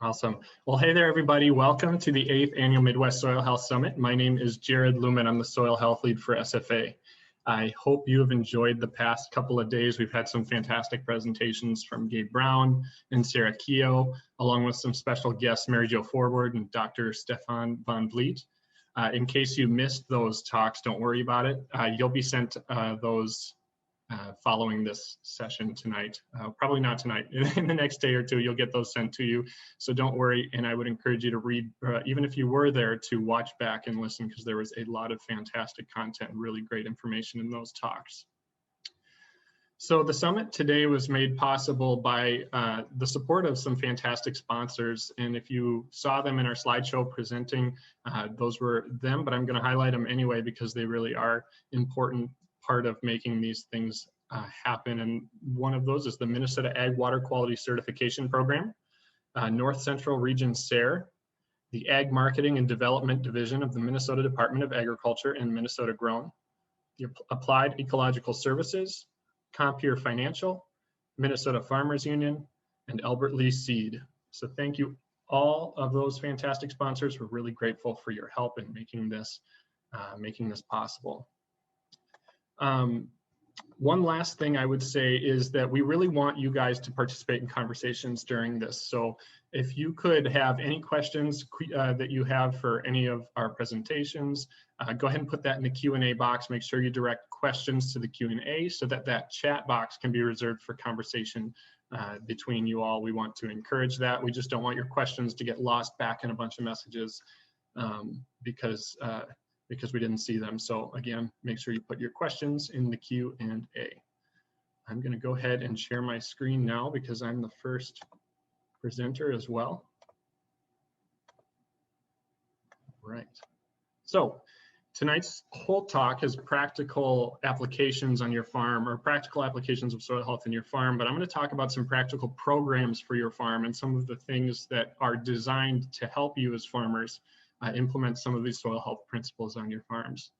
Awesome. Well, hey there, everybody. Welcome to the 8th Annual Midwest Soil Health Summit. My name is Jared Luhman. I'm the Soil Health Lead for SFA. I hope you have enjoyed the past couple of days. We've had some fantastic presentations from Gabe Brown and Sarah Keogh, along with some special guests, Mary Jo Forward and Dr. Stefan Van Vliet. In case you missed those talks, don't worry about it. You'll be sent those following this session tonight. Probably not tonight. In the next day or two, you'll get those sent to you. So don't worry, and I would encourage you to read, even if you were there, to watch back and listen, because there was a lot of fantastic content, really great information in those talks. So the summit today was made possible by the support of some fantastic sponsors. And if you saw them in our slideshow presenting, those were them, but I'm going to highlight them anyway because they really are important part of making these things happen. And one of those is the Minnesota Ag Water Quality Certification Program, North Central Region SARE, the Ag Marketing and Development Division of the Minnesota Department of Agriculture and Minnesota Grown, the Applied Ecological Services, Compeer Financial, Minnesota Farmers Union, and Albert Lee Seed. So thank you all of those fantastic sponsors. We're really grateful for your help in making this possible. One last thing I would say is that we really want you guys to participate in conversations during this. So if you could have any questions that you have for any of our presentations, go ahead and put that in the Q&A box. Make sure you direct questions to the Q&A so that that chat box can be reserved for conversation between you all. We want to encourage that. We just don't want your questions to get lost back in a bunch of messages because we didn't see them. So again, make sure you put your questions in the Q&A. I'm going to go ahead and share my screen now because I'm the first presenter as well. Right. So tonight's whole talk is practical applications on your farm, or practical applications of soil health in your farm, but I'm going to talk about some practical programs for your farm and some of the things that are designed to help you as farmers implement some of these soil health principles on your farms.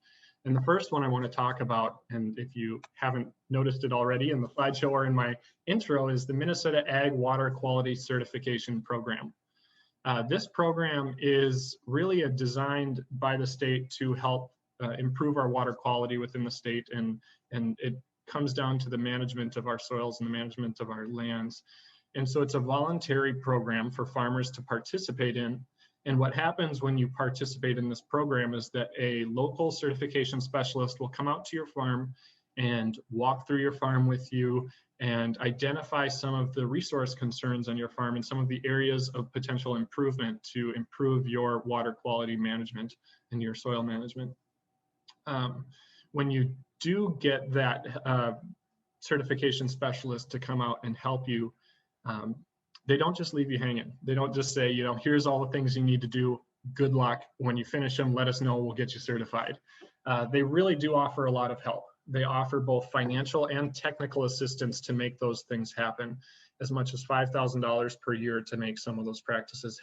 And the first one I want to talk about, and if you haven't noticed it already in the slideshow or in my intro, is the Minnesota Ag Water Quality Certification Program. This program is really designed by the state to help improve our water quality within the state, and it comes down to the management of our soils and the management of our lands. And so it's a voluntary program for farmers to participate in. And what happens when you participate in this program is that a local certification specialist will come out to your farm and walk through your farm with you and identify some of the resource concerns on your farm and some of the areas of potential improvement to improve your water quality management and your soil management. When you do get that certification specialist to come out and help you, they don't just leave you hanging. They don't just say, you know, here's all the things you need to do. Good luck. When you finish them, let us know. We'll get you certified. They really do offer a lot of help. They offer both financial and technical assistance to make those things happen, as much as $5,000 per year to make some of those practices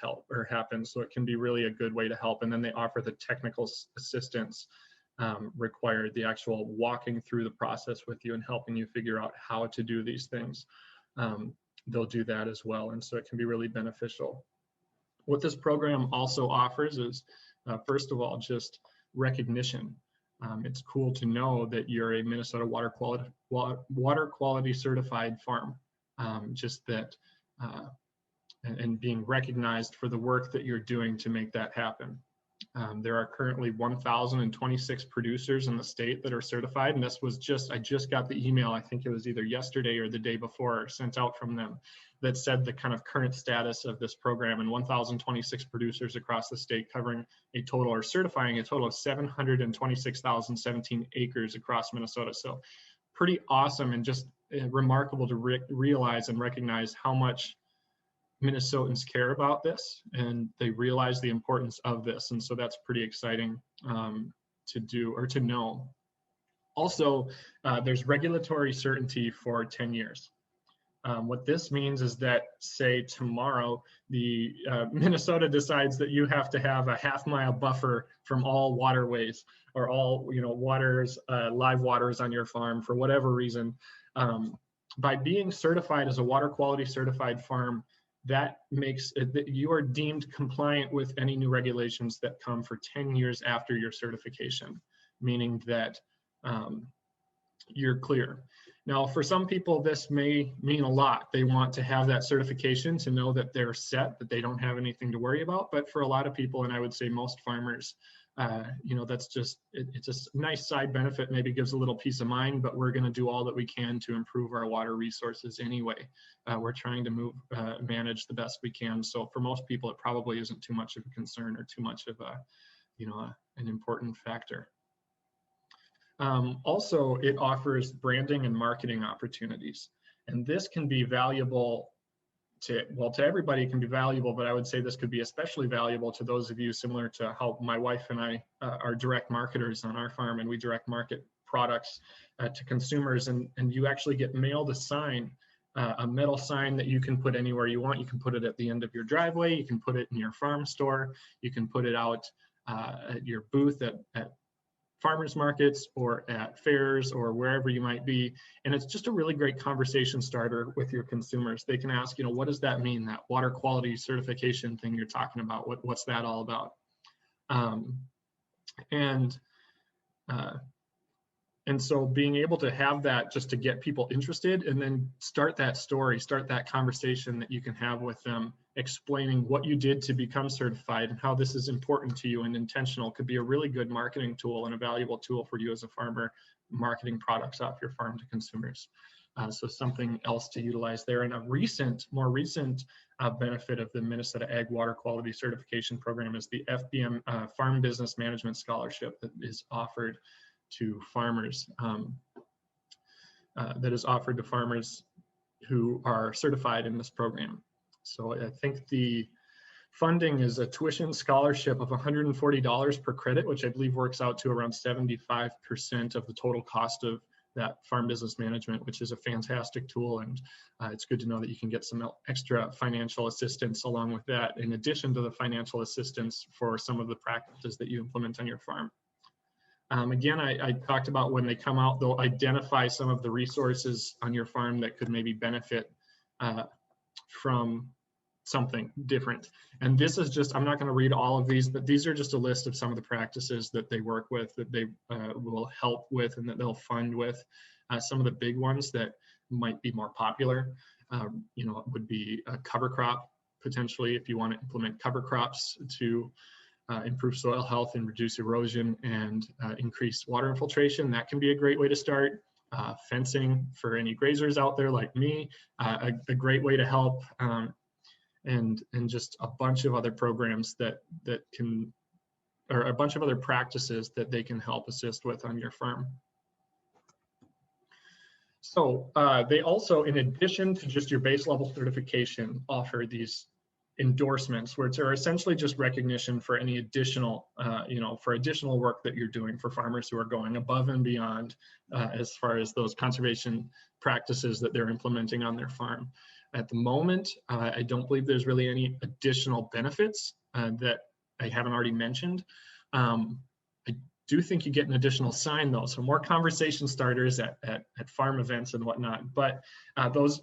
happen. So it can be really a good way to help. And then they offer the technical assistance required, the actual walking through the process with you and helping you figure out how to do these things. They'll do that as well, and so it can be really beneficial. What this program also offers is, first of all, just recognition. It's cool to know that you're a Minnesota water quality certified farm, just that, and being recognized for the work that you're doing to make that happen. There are currently 1,026 producers in the state that are certified, and this was I just got the email, I think it was either yesterday or the day before, sent out from them, that said the kind of current status of this program, and 1,026 producers across the state covering a total, or certifying a total of 726,017 acres across Minnesota. So pretty awesome, and just remarkable to realize and recognize how much Minnesotans care about this, and they realize the importance of this. And so that's pretty exciting to do, or to know. Also, there's regulatory certainty for 10 years. What this means is that, say tomorrow, the Minnesota decides that you have to have a half-mile buffer from all waterways, or all waters, live waters on your farm for whatever reason. By being certified as a water quality certified farm, that makes it that you are deemed compliant with any new regulations that come for 10 years after your certification, meaning that you're clear. Now, for some people, this may mean a lot. They want to have that certification to know that they're set, that they don't have anything to worry about. But for a lot of people, and I would say most farmers, you know, that's just, it's a nice side benefit, maybe gives a little peace of mind, but we're going to do all that we can to improve our water resources anyway. We're trying to manage the best we can. So for most people, it probably isn't too much of a concern or too much of a, you know, an important factor. Also, it offers branding and marketing opportunities. And this can be valuable to, well, to everybody it can be valuable, but I would say this could be especially valuable to those of you similar to how my wife and I are direct marketers on our farm, and we direct market products to consumers, and you actually get mailed a sign, a metal sign that you can put anywhere you want. You can put it at the end of your driveway, you can put it in your farm store, you can put it out at your booth at farmers markets or at fairs or wherever you might be. And it's just a really great conversation starter with your consumers. They can ask, you know, what does that mean? That water quality certification thing you're talking about, what's that all about? And so being able to have that just to get people interested, and then start that story, start that conversation that you can have with them, explaining what you did to become certified and how this is important to you and intentional, could be a really good marketing tool and a valuable tool for you as a farmer, marketing products off your farm to consumers. So something else to utilize there. And a more recent benefit of the Minnesota Ag Water Quality Certification Program is the FBM Farm Business Management Scholarship that is offered to farmers, who are certified in this program. So I think the funding is a tuition scholarship of $140 per credit, which I believe works out to around 75% of the total cost of that farm business management, which is a fantastic tool. And it's good to know that you can get some extra financial assistance along with that, in addition to the financial assistance for some of the practices that you implement on your farm. Again, I talked about when they come out, they'll identify some of the resources on your farm that could maybe benefit from something different. And this is just, I'm not going to read all of these, but these are just a list of some of the practices that they work with, that they will help with, and that they'll fund with. Some of the big ones that might be more popular, you know, would be a cover crop, potentially, if you want to implement cover crops to improve soil health and reduce erosion and increase water infiltration. That can be a great way to start. Fencing for any grazers out there like me, a great way to help, and just a bunch of other programs that can, or a bunch of other practices that they can help assist with on your farm. So they also, in addition to just your base level certification, offer these endorsements, which are essentially just recognition for any additional, you know, for additional work that you're doing for farmers who are going above and beyond as far as those conservation practices that they're implementing on their farm. At the moment, I don't believe there's really any additional benefits that I haven't already mentioned. I do think you get an additional sign though, so more conversation starters at farm events and whatnot. But those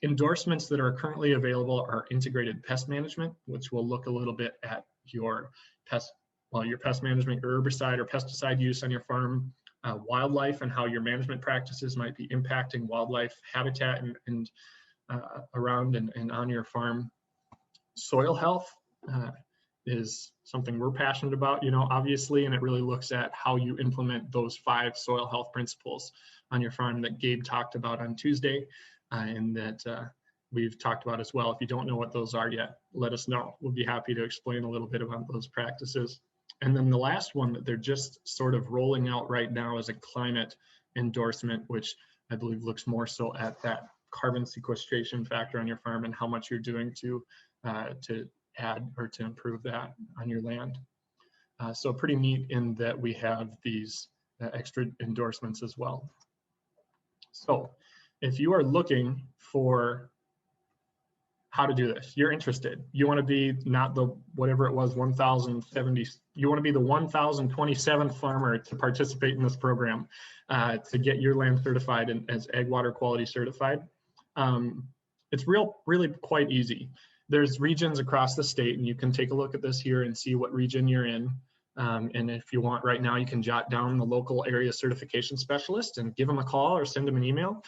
endorsements that are currently available are integrated pest management, which will look a little bit at your pest management, your herbicide or pesticide use on your farm, wildlife, and how your management practices might be impacting wildlife habitat and around and on your farm. Soil health is something we're passionate about, you know, obviously, and it really looks at how you implement those 5 soil health principles on your farm that Gabe talked about on Tuesday. And that we've talked about as well. If you don't know what those are yet, let us know. We'll be happy to explain a little bit about those practices. And then the last one that they're just sort of rolling out right now is a climate endorsement, which I believe looks more so at that carbon sequestration factor on your farm and how much you're doing to add or to improve that on your land. So pretty neat in that we have these extra endorsements as well. So if you are looking for how to do this, you're interested, you want to be not the, whatever it was, 1,070, you want to be the 1,027th farmer to participate in this program to get your land certified as Ag Water Quality Certified. It's really quite easy. There's regions across the state, and you can take a look at this here and see what region you're in. And if you want right now, you can jot down the local area certification specialist and give them a call or send them an email.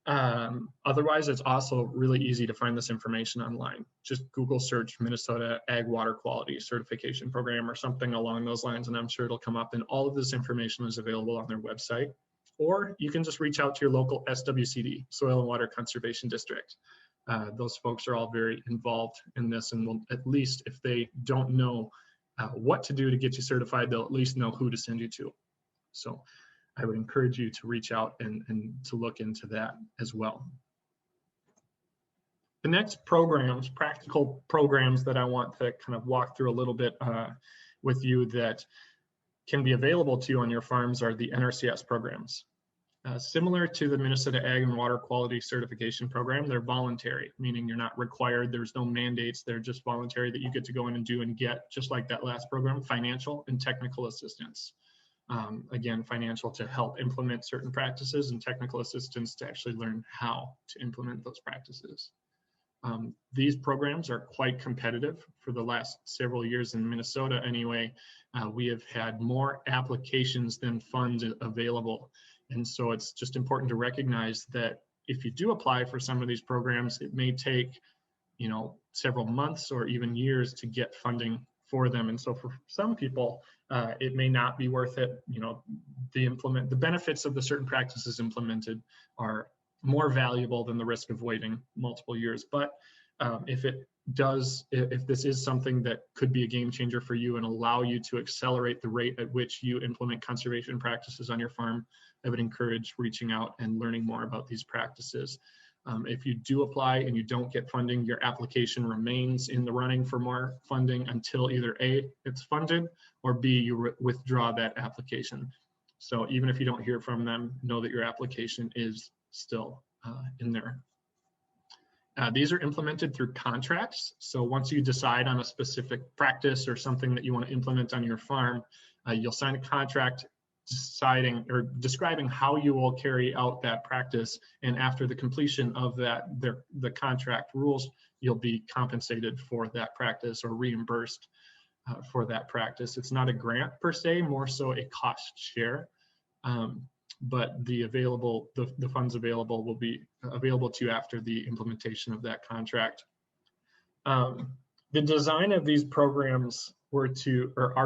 Otherwise, it's also really easy to find this information online. Just Google search Minnesota Ag Water Quality Certification Program or something along those lines, and I'm sure it'll come up. And all of this information is available on their website. Or you can just reach out to your local SWCD, Soil and Water Conservation District. Those folks are all very involved in this, and will, at least if they don't know what to do to get you certified, they'll at least know who to send you to. So I would encourage you to reach out and to look into that as well. The next programs, practical programs that I want to kind of walk through a little bit with you that can be available to you on your farms are the NRCS programs. Similar to the Minnesota Ag and Water Quality Certification Program, they're voluntary, meaning you're not required, there's no mandates, they're just voluntary that you get to go in and do and get, just like that last program, financial and technical assistance. Again, financial to help implement certain practices and technical assistance to actually learn how to implement those practices. These programs are quite competitive. For the last several years in Minnesota anyway, we have had more applications than funds available. And so it's just important to recognize that if you do apply for some of these programs, it may take, you know, several months or even years to get funding for them. And so for some people, it may not be worth it. You know, the benefits of the certain practices implemented are more valuable than the risk of waiting multiple years. But if this is something that could be a game changer for you and allow you to accelerate the rate at which you implement conservation practices on your farm, I would encourage reaching out and learning more about these practices. If you do apply and you don't get funding, your application remains in the running for more funding until either A, it's funded, or B, you withdraw that application. So even if you don't hear from them, know that your application is still in there. These are implemented through contracts. So once you decide on a specific practice or something that you want to implement on your farm, you'll sign a contract deciding or describing how you will carry out that practice. And after the completion of that, the contract rules, you'll be compensated for that practice or reimbursed for that practice. It's not a grant per se, more so a cost share. But the funds available will be available to you after the implementation of that contract. The design of these programs are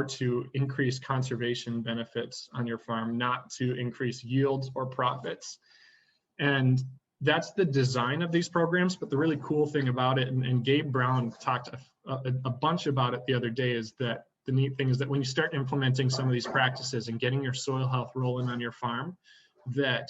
to increase conservation benefits on your farm, not to increase yields or profits. And that's the design of these programs. But the really cool thing about it, and Gabe Brown talked a bunch about it the other day, is that the neat thing is that when you start implementing some of these practices and getting your soil health rolling on your farm, that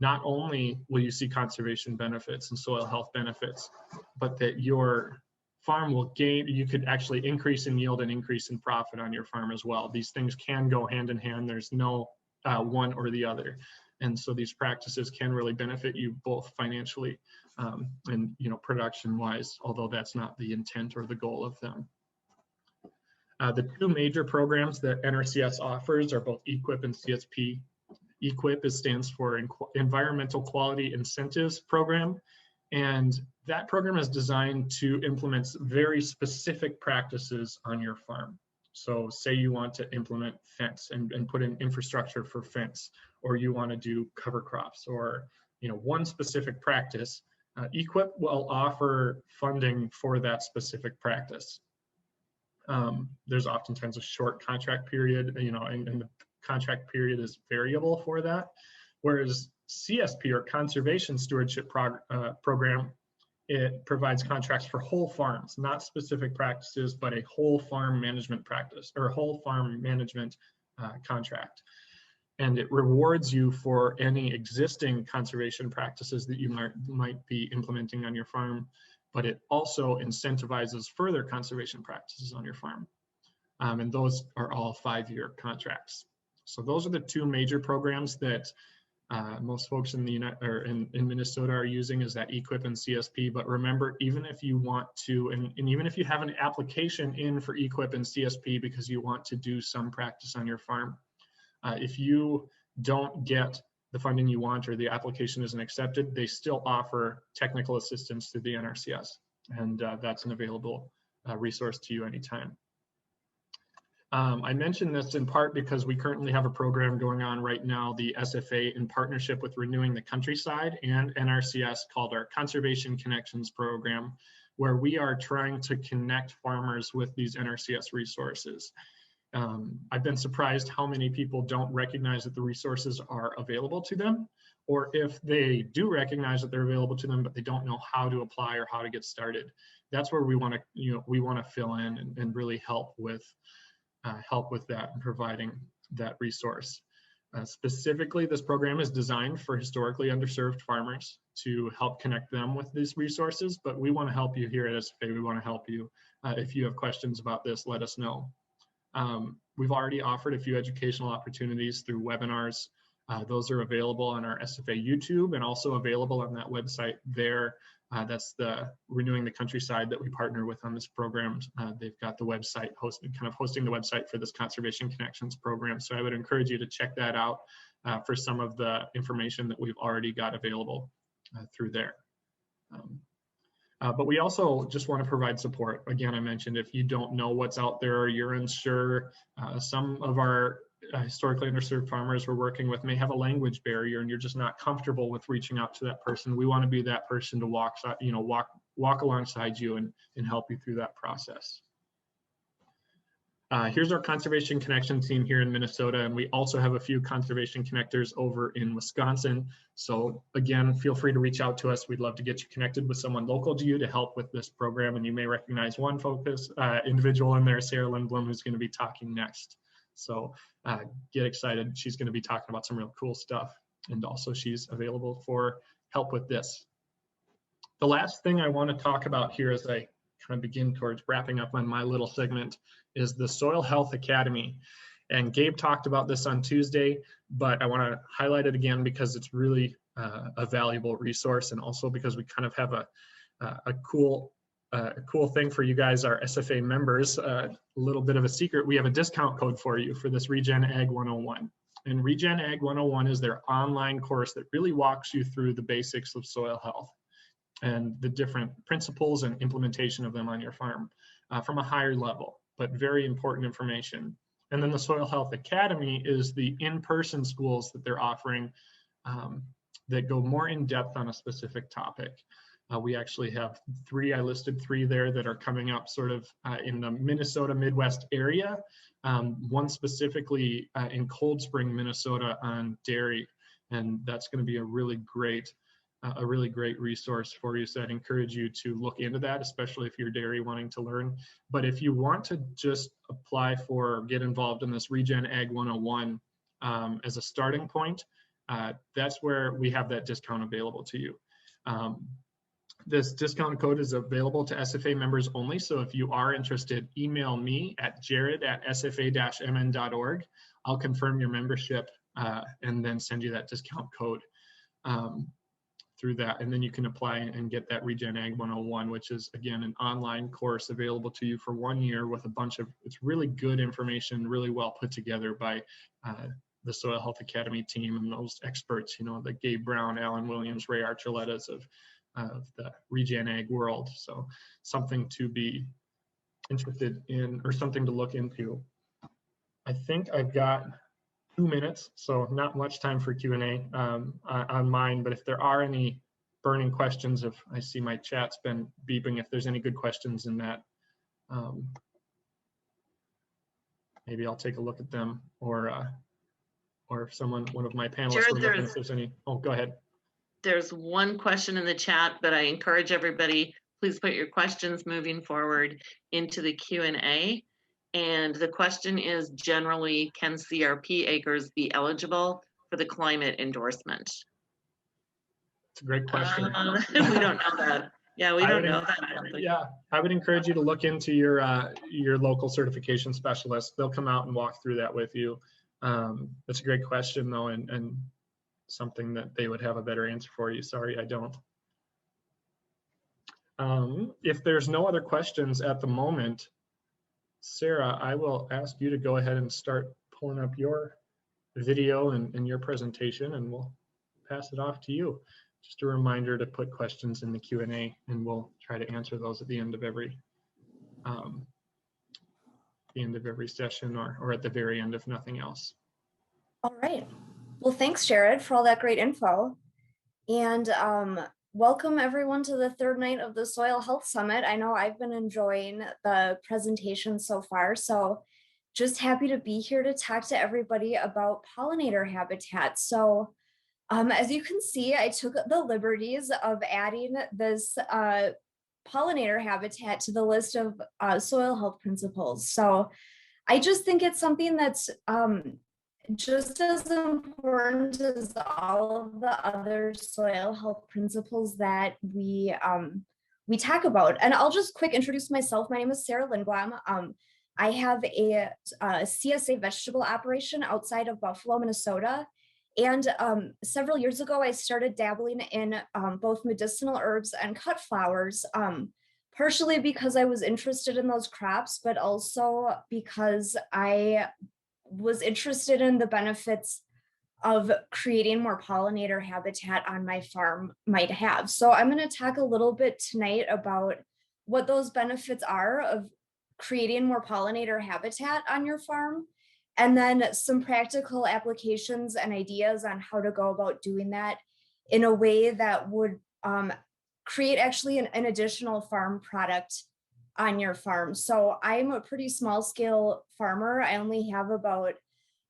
not only will you see conservation benefits and soil health benefits, but that your farm will gain, you could actually increase in yield and increase in profit on your farm as well. These things can go hand in hand. There's no one or the other. And so these practices can really benefit you both financially and, you know, production wise, although that's not the intent or the goal of them. The two major programs that NRCS offers are both EQIP and CSP. EQIP stands for Environmental Quality Incentives Program, and that program is designed to implement very specific practices on your farm. So say you want to implement fence and put in infrastructure for fence, or you want to do cover crops, or, you know, one specific practice, EQIP will offer funding for that specific practice. There's oftentimes a short contract period, you know, and the contract period is variable for that. Whereas CSP, or Conservation Stewardship Program, it provides contracts for whole farms, not specific practices, but a whole farm management practice or whole farm management contract. And it rewards you for any existing conservation practices that you might be implementing on your farm, but it also incentivizes further conservation practices on your farm. And those are all 5-year contracts. So those are the two major programs that most folks in in Minnesota are using, is that EQIP and CSP. But remember, even if you want to, and even if you have an application in for EQIP and CSP because you want to do some practice on your farm, if you don't get the funding you want or the application isn't accepted, they still offer technical assistance through the NRCS. and that's an available resource to you anytime. I mentioned this in part because we currently have a program going on right now, the SFA, in partnership with Renewing the Countryside and NRCS, called our Conservation Connections Program, where we are trying to connect farmers with these NRCS resources. I've been surprised how many people don't recognize that the resources are available to them, or if they do recognize that they're available to them, but they don't know how to apply or how to get started. That's where we want to, fill in and really help with that and providing that resource. Specifically, this program is designed for historically underserved farmers to help connect them with these resources, but we want to help you here at SFA. We want to help you. If you have questions about this, let us know. We've already offered a few educational opportunities through webinars. Those are available on our SFA YouTube and also available on that website there. That's the Renewing the Countryside that we partner with on this program. They've got the website hosting the website for this Conservation Connections program. So I would encourage you to check that out for some of the information that we've already got available through there. But we also just want to provide support. Again, I mentioned if you don't know what's out there or you're unsure, some of our historically underserved farmers we're working with may have a language barrier and you're just not comfortable with reaching out to that person. We want to be that person to walk alongside you and help you through that process. Here's our Conservation Connection team here in Minnesota, and we also have a few conservation connectors over in Wisconsin. So again, feel free to reach out to us. We'd love to get you connected with someone local to you to help with this program, and you may recognize one individual in there, Sarah Lindblom, who's going to be talking next. So get excited. She's going to be talking about some real cool stuff, and also she's available for help with this. The last thing I want to talk about here as I kind of begin towards wrapping up on my little segment is the Soil Health Academy. And Gabe talked about this on Tuesday, but I want to highlight it again because it's really a valuable resource, and also because we kind of have a cool thing for you guys, our SFA members. A little bit of a secret: we have a discount code for you for this Regen Ag 101. And Regen Ag 101 is their online course that really walks you through the basics of soil health and the different principles and implementation of them on your farm from a higher level, but very important information. And then the Soil Health Academy is the in-person schools that they're offering that go more in depth on a specific topic. We actually have I listed three there that are coming up sort of in the Minnesota Midwest area. One specifically in Cold Spring, Minnesota on dairy. And that's going to be a really great resource for you. So I'd encourage you to look into that, especially if you're dairy wanting to learn. But if you want to just apply for or get involved in this Regen Ag 101 as a starting point, that's where we have that discount available to you. This discount code is available to SFA members only. So if you are interested, email me at jared@sfa-mn.org. I'll confirm your membership and then send you that discount code through that. And then you can apply and get that Regen Ag 101, which is, again, an online course available to you for 1 year with a bunch of, it's really good information, really well put together by the Soil Health Academy team and those experts, the Gabe Brown, Alan Williams, Ray Archuletas of the Regen Ag world. So something to be interested in or something to look into. I think I've got 2 minutes, so not much time for Q&A on mine, but if there are any burning questions, if I see my chat's been beeping, if there's any good questions in that, maybe I'll take a look at them, or if one of my panelists Jared, were looking, if there's any. Oh, go ahead. There's one question in the chat, but I encourage everybody, please put your questions moving forward into the Q&A. And the question is, generally, can CRP acres be eligible for the climate endorsement? It's a great question. We don't know that. Yeah, we don't know that. Yeah, I would encourage you to look into your local certification specialist. They'll come out and walk through that with you. That's a great question, though, and something that they would have a better answer for you. Sorry, I don't. If there's no other questions at the moment, Sarah, I will ask you to go ahead and start pulling up your video and your presentation, and we'll pass it off to you. just a reminder to put questions in the Q&A, and we'll try to answer those at the end of every session, or at the very end if nothing else. All right. Well, thanks, Jared, for all that great info. And welcome everyone to the third night of the Soil Health Summit. I know I've been enjoying the presentation so far, so just happy to be here to talk to everybody about pollinator habitat. So as you can see, I took the liberties of adding this pollinator habitat to the list of soil health principles. So I just think it's something that's just as important as all of the other soil health principles that we talk about. And I'll just quick introduce myself. My name is Sarah Lindblom. I have a CSA vegetable operation outside of Buffalo, Minnesota. And several years ago, I started dabbling in both medicinal herbs and cut flowers, partially because I was interested in those crops, but also because I was interested in the benefits of creating more pollinator habitat on my farm might have. So I'm going to talk a little bit tonight about what those benefits are of creating more pollinator habitat on your farm, and then some practical applications and ideas on how to go about doing that in a way that would create actually an additional farm product on your farm. So I'm a pretty small scale farmer. I only have about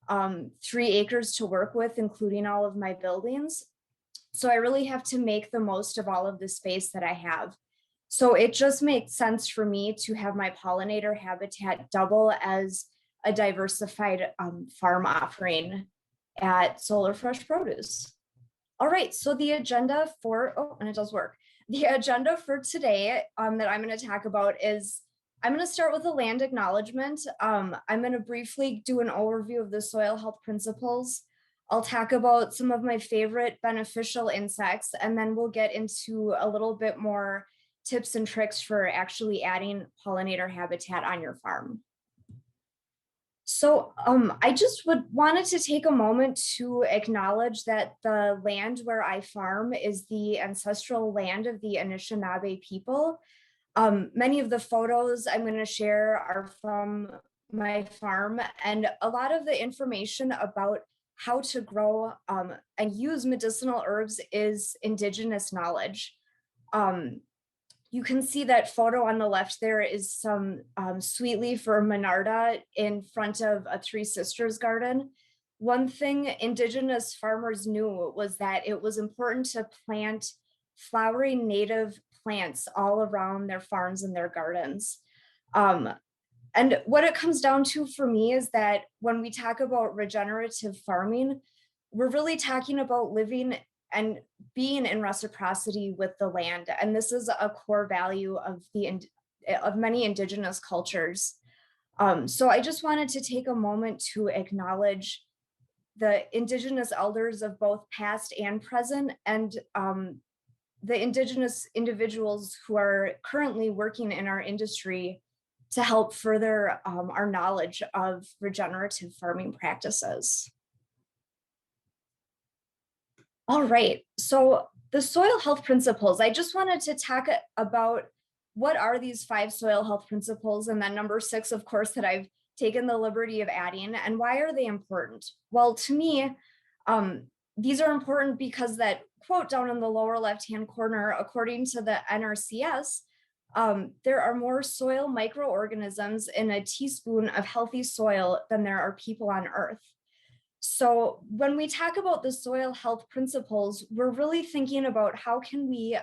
3 acres to work with, including all of my buildings. So I really have to make the most of all of the space that I have. So it just makes sense for me to have my pollinator habitat double as a diversified farm offering at Solar Fresh Produce. All right, so the agenda for, and it does work. The agenda for today that I'm going to talk about is, I'm going to start with a land acknowledgement. I'm going to briefly do an overview of the soil health principles. I'll talk about some of my favorite beneficial insects, and then we'll get into a little bit more tips and tricks for actually adding pollinator habitat on your farm. So I just wanted to take a moment to acknowledge that the land where I farm is the ancestral land of the Anishinaabe people. Many of the photos I'm going to share are from my farm, and a lot of the information about how to grow and use medicinal herbs is indigenous knowledge. You can see that photo on the left there is some sweet leaf or monarda in front of a Three Sisters garden. One thing indigenous farmers knew was that it was important to plant flowering native plants all around their farms and their gardens. And what it comes down to for me is that when we talk about regenerative farming, we're really talking about living and being in reciprocity with the land. And this is a core value of many indigenous cultures. So I just wanted to take a moment to acknowledge the indigenous elders of both past and present, and the indigenous individuals who are currently working in our industry to help further our knowledge of regenerative farming practices. All right, so the soil health principles, I just wanted to talk about what are these 5 soil health principles, and then number 6, of course, that I've taken the liberty of adding, and why are they important? Well, to me, these are important because that quote down in the lower left-hand corner, according to the NRCS, there are more soil microorganisms in a teaspoon of healthy soil than there are people on Earth. So when we talk about the soil health principles, we're really thinking about how can we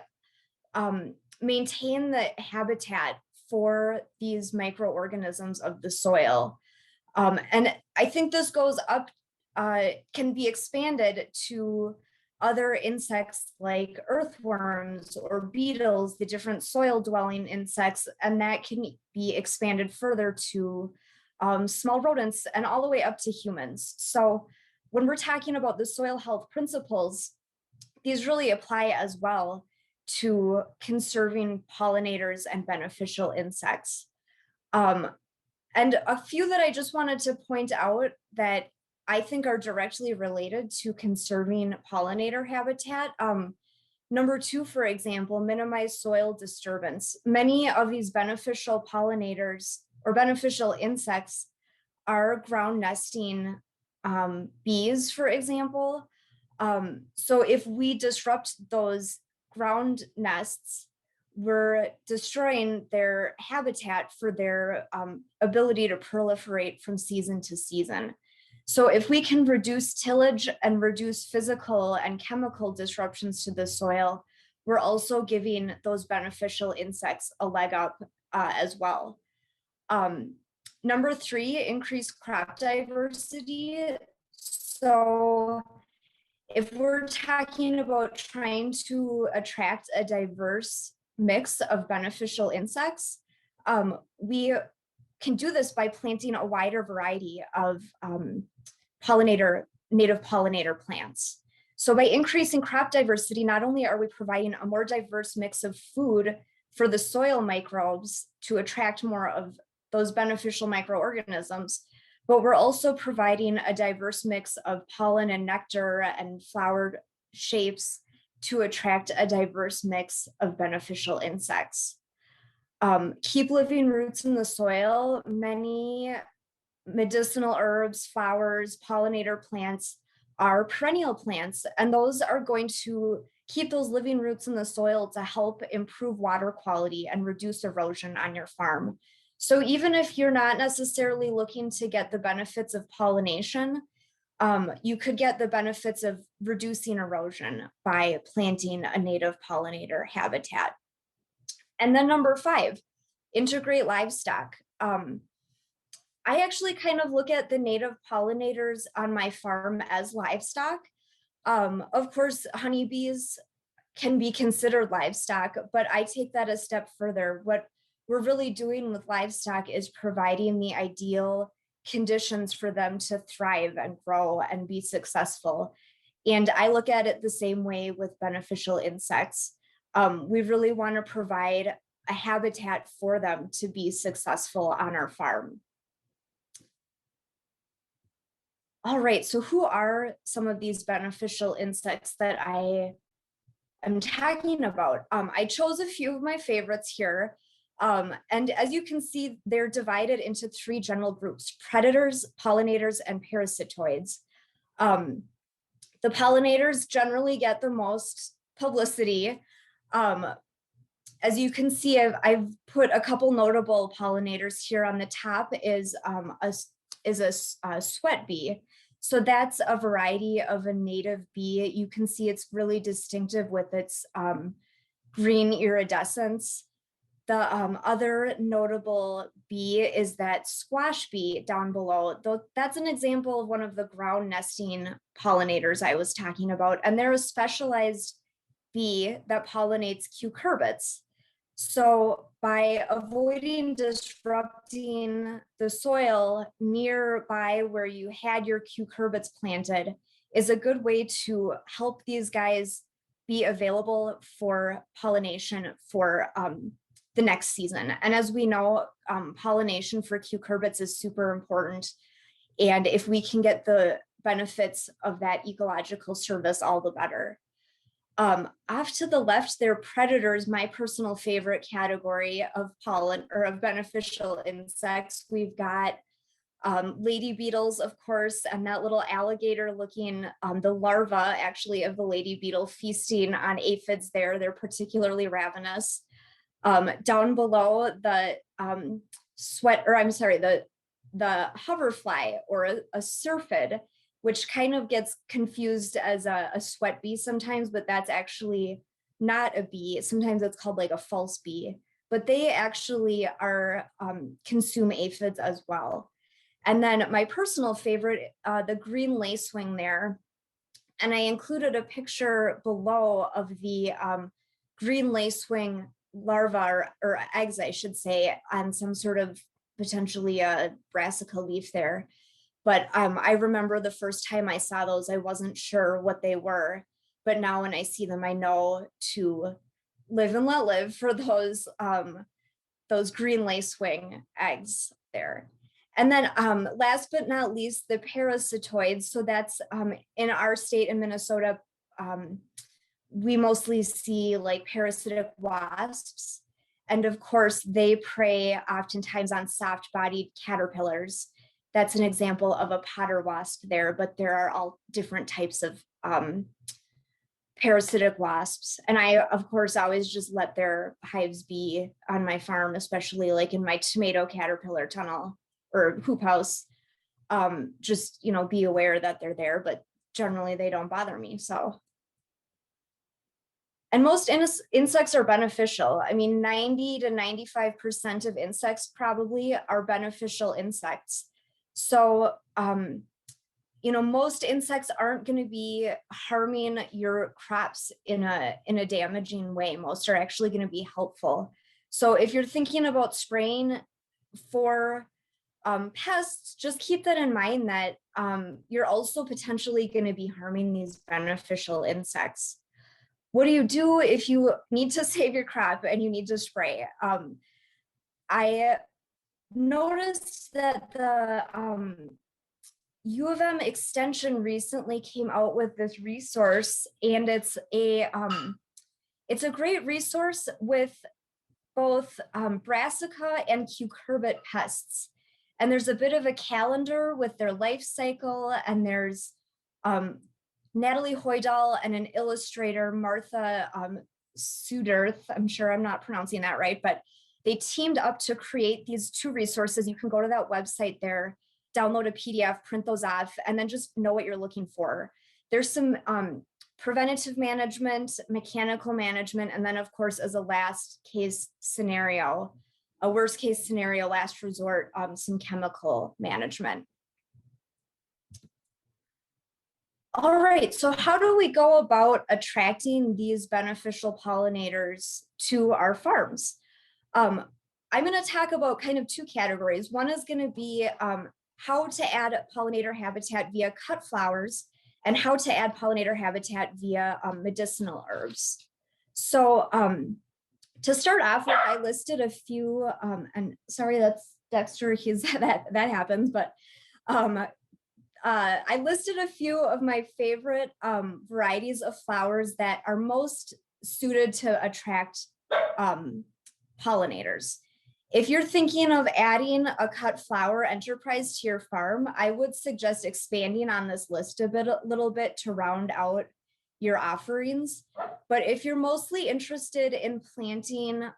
maintain the habitat for these microorganisms of the soil. And I think this goes up, can be expanded to other insects like earthworms or beetles, the different soil dwelling insects, and that can be expanded further to small rodents and all the way up to humans. So when we're talking about the soil health principles, these really apply as well to conserving pollinators and beneficial insects. And a few that I just wanted to point out that I think are directly related to conserving pollinator habitat. Number 2, for example, minimize soil disturbance. Many of these beneficial pollinators or beneficial insects are ground nesting bees, for example. So if we disrupt those ground nests, we're destroying their habitat for their ability to proliferate from season to season. So if we can reduce tillage and reduce physical and chemical disruptions to the soil, we're also giving those beneficial insects a leg up as well. Number 3, increase crop diversity. So if we're talking about trying to attract a diverse mix of beneficial insects, we can do this by planting a wider variety of native pollinator plants. So by increasing crop diversity, not only are we providing a more diverse mix of food for the soil microbes to attract more of those beneficial microorganisms, but we're also providing a diverse mix of pollen and nectar and flower shapes to attract a diverse mix of beneficial insects. Keep living roots in the soil. Many medicinal herbs, flowers, pollinator plants are perennial plants, and those are going to keep those living roots in the soil to help improve water quality and reduce erosion on your farm. So even if you're not necessarily looking to get the benefits of pollination, you could get the benefits of reducing erosion by planting a native pollinator habitat. And then number 5, integrate livestock. I actually kind of look at the native pollinators on my farm as livestock. Of course, honeybees can be considered livestock, but I take that a step further. What we're really doing with livestock is providing the ideal conditions for them to thrive and grow and be successful. And I look at it the same way with beneficial insects. We really want to provide a habitat for them to be successful on our farm. All right, so who are some of these beneficial insects that I am talking about? I chose a few of my favorites here. And as you can see, they're divided into 3 general groups: predators, pollinators, and parasitoids. The pollinators generally get the most publicity. As you can see, I've put a couple notable pollinators here. On the top is a sweat bee. So that's a variety of a native bee. You can see it's really distinctive with its green iridescence. The other notable bee is that squash bee down below. Though that's an example of one of the ground nesting pollinators I was talking about. And they're a specialized bee that pollinates cucurbits. So by avoiding disrupting the soil nearby where you had your cucurbits planted is a good way to help these guys be available for pollination for the next season. And as we know, pollination for cucurbits is super important. And if we can get the benefits of that ecological service, all the better. Off to the left, they're predators, my personal favorite category of pollen or of beneficial insects. We've got lady beetles, of course, and that little alligator looking, the larva actually of the lady beetle feasting on aphids there. They're particularly ravenous. Down below, the hoverfly or a syrphid, which kind of gets confused as a sweat bee sometimes, but that's actually not a bee. Sometimes it's called like a false bee, but they actually are consume aphids as well. And then my personal favorite, the green lacewing there. And I included a picture below of the green lacewing larva or eggs, I should say, on some sort of potentially a brassica leaf there. But I remember the first time I saw those, I wasn't sure what they were. But now when I see them, I know to live and let live for those green lacewing eggs there. And then last but not least, the parasitoids. So that's in our state in Minnesota, we mostly see like parasitic wasps. And of course, they prey oftentimes on soft-bodied caterpillars. That's an example of a potter wasp there, but there are all different types of parasitic wasps. And I, of course, always just let their hives be on my farm, especially like in my tomato caterpillar tunnel or hoop house. Just, you know, be aware that they're there, but generally they don't bother me. So, and most insects are beneficial. I mean, 90 to 95% of insects probably are beneficial insects. So, you know, most insects aren't going to be harming your crops in a damaging way. Most are actually going to be helpful. So if you're thinking about spraying for pests, just keep that in mind, that you're also potentially going to be harming these beneficial insects. What do you do if you need to save your crop and you need to spray? I noticed that the U of M extension recently came out with this resource, and it's a great resource with both brassica and cucurbit pests. And there's a bit of a calendar with their life cycle, and there's Natalie Hoydal and an illustrator, Martha Suderth. I'm sure I'm not pronouncing that right, but they teamed up to create these two resources. You can go to that website there, download a PDF, print those off, and then just know what you're looking for. There's some preventative management, mechanical management, and then of course, as a last case scenario, a worst case scenario, last resort, some chemical management. All right, so how do we go about attracting these beneficial pollinators to our farms? I'm going to talk about kind of two categories. One is going to be how to add pollinator habitat via cut flowers, and how to add pollinator habitat via medicinal herbs. So to start off with, I listed a few, and sorry, that's Dexter, that happens, but I listed a few of my favorite varieties of flowers that are most suited to attract pollinators. If you're thinking of adding a cut flower enterprise to your farm, I would suggest expanding on this list a little bit to round out your offerings. But if you're mostly interested in planting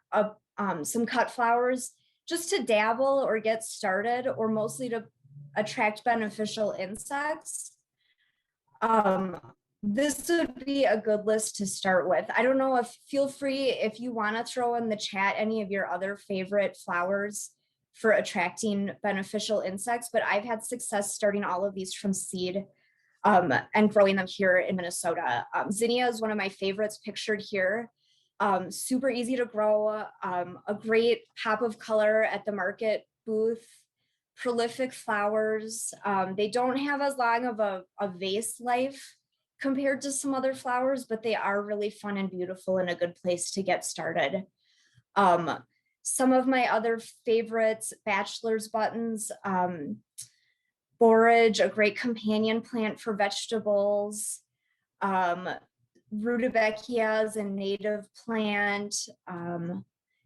some cut flowers just to dabble or get started, or mostly to attract beneficial insects, this would be a good list to start with. I don't know, feel free if you want to throw in the chat any of your other favorite flowers for attracting beneficial insects, but I've had success starting all of these from seed and growing them here in Minnesota. Zinnia is one of my favorites pictured here. Super easy to grow, a great pop of color at the market booth, prolific flowers. They don't have as long of a vase life compared to some other flowers, but they are really fun and beautiful and a good place to get started. Some of my other favorites, bachelor's buttons, borage, a great companion plant for vegetables, rudbeckia is a native plant,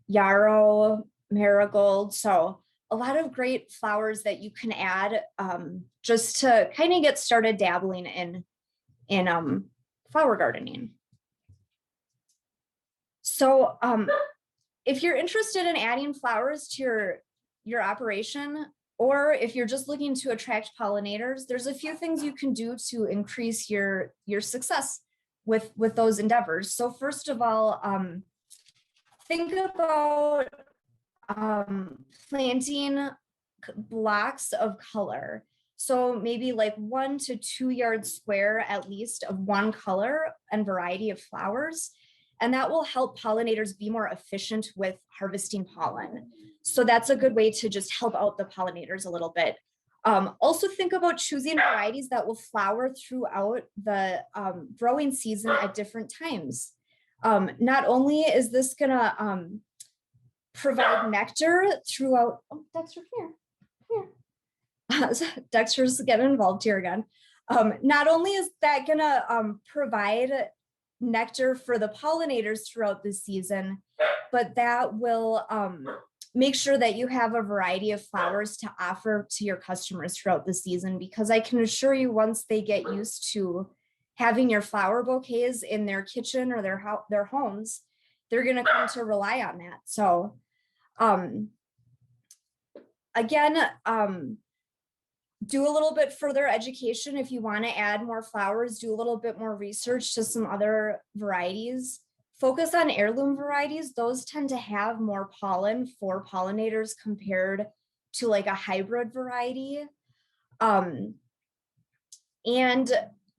yarrow, marigold. So a lot of great flowers that you can add just to kind of get started dabbling in flower gardening. So if you're interested in adding flowers to your operation, or if you're just looking to attract pollinators, there's a few things you can do to increase your success with those endeavors. So first of all, think about planting blocks of color. So maybe like 1 to 2 yards square at least of one color and variety of flowers. And that will help pollinators be more efficient with harvesting pollen. So that's a good way to just help out the pollinators a little bit. Also think about choosing varieties that will flower throughout the growing season at different times. Not only is this gonna provide nectar throughout, oh, Dexter, here. Dexter's getting involved here again. Not only is that gonna provide nectar for the pollinators throughout the season, but that will make sure that you have a variety of flowers to offer to your customers throughout the season, because I can assure you, once they get used to having your flower bouquets in their kitchen or their homes, they're going to come to rely on that. So again, do a little bit further education. If you want to add more flowers, do a little bit more research to some other varieties. Focus on heirloom varieties. Those tend to have more pollen for pollinators compared to like a hybrid variety. And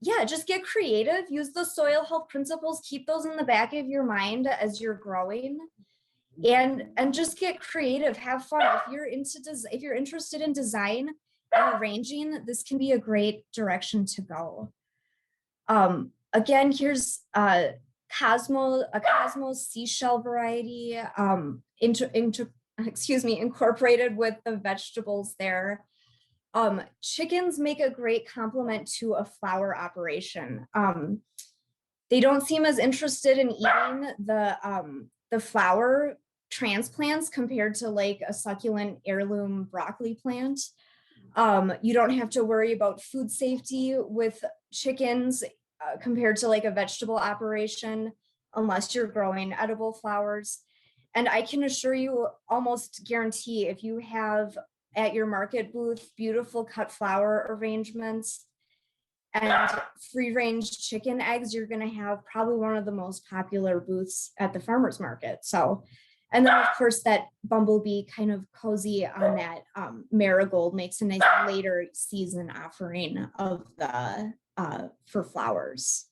yeah, just get creative. Use the soil health principles. Keep those in the back of your mind as you're growing. And just get creative. Have fun. If you're interested in design and arranging, this can be a great direction to go. Again, here's a Cosmos seashell variety, incorporated with the vegetables there. Chickens make a great complement to a flower operation. They don't seem as interested in eating the flower transplants compared to like a succulent heirloom broccoli plant. You don't have to worry about food safety with chickens compared to like a vegetable operation, unless you're growing edible flowers. And I can assure you, almost guarantee, if you have at your market booth beautiful cut flower arrangements and free range chicken eggs, you're going to have probably one of the most popular booths at the farmers market. So, and then of course that bumblebee kind of cozy on that marigold makes a nice later season offering of the for flowers.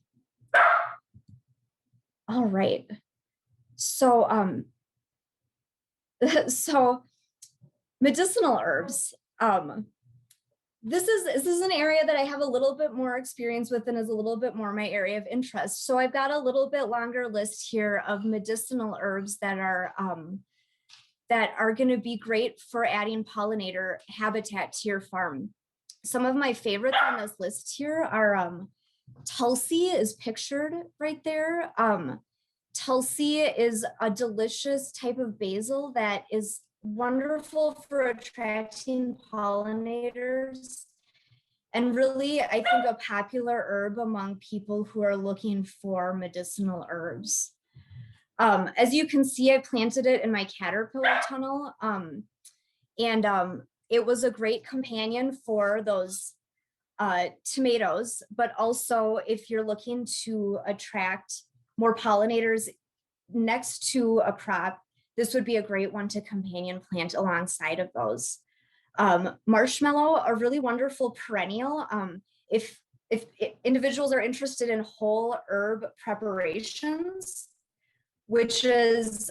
All right. So so medicinal herbs. This is an area that I have a little bit more experience with and is a little bit more my area of interest. So I've got a little bit longer list here of medicinal herbs that are going to be great for adding pollinator habitat to your farm. Some of my favorites on this list here are Tulsi is pictured right there. Tulsi is a delicious type of basil that is wonderful for attracting pollinators, and really, I think, a popular herb among people who are looking for medicinal herbs. As you can see, I planted it in my caterpillar tunnel, and it was a great companion for those tomatoes, but also if you're looking to attract more pollinators next to a crop, this would be a great one to companion plant alongside of those. Marshmallow, a really wonderful perennial. If individuals are interested in whole herb preparations, which is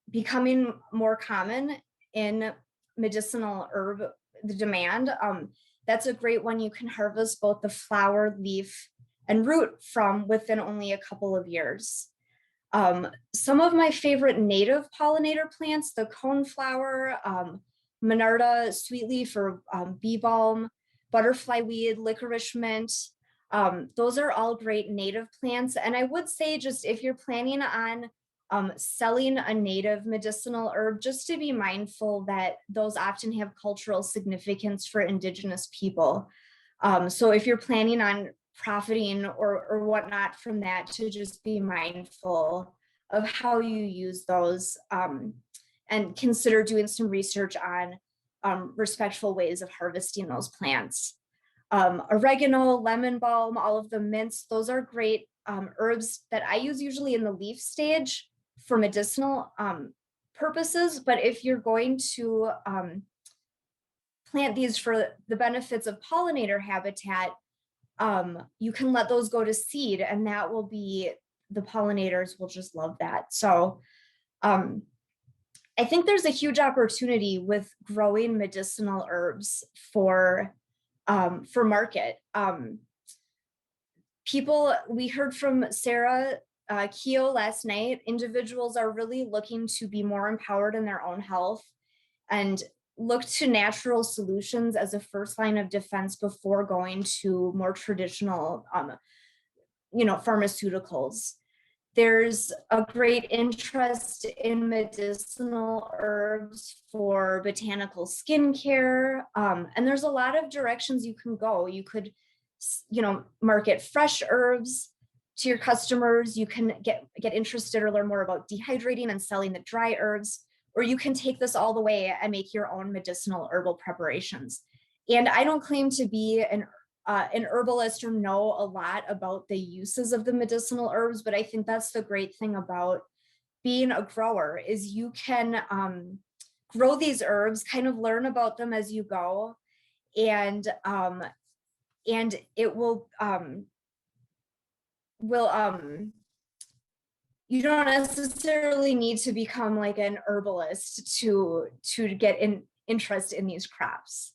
becoming more common in medicinal herb, the demand, that's a great one. You can harvest both the flower, leaf, and root from within only a couple of years. Some of my favorite native pollinator plants, the coneflower, Monarda sweetleaf or bee balm, butterfly weed, licorice mint, those are all great native plants. And I would say, just if you're planning on selling a native medicinal herb, just to be mindful that those often have cultural significance for Indigenous people. So if you're planning on profiting or whatnot from that, to just be mindful of how you use those, and consider doing some research on respectful ways of harvesting those plants. Oregano, lemon balm, all of the mints, those are great herbs that I use usually in the leaf stage for medicinal purposes. But if you're going to plant these for the benefits of pollinator habitat, you can let those go to seed, and that will be, the pollinators will just love that. So I think there's a huge opportunity with growing medicinal herbs for market. We heard from Sarah Keogh last night, individuals are really looking to be more empowered in their own health and look to natural solutions as a first line of defense before going to more traditional pharmaceuticals. There's a great interest in medicinal herbs for botanical skincare. And there's a lot of directions you can go. You could, market fresh herbs to your customers. You can get interested or learn more about dehydrating and selling the dry herbs, or you can take this all the way and make your own medicinal herbal preparations. And I don't claim to be an herbalist or know a lot about the uses of the medicinal herbs, but I think that's the great thing about being a grower is you can grow these herbs, kind of learn about them as you go, and it will you don't necessarily need to become like an herbalist to get interest in these crops.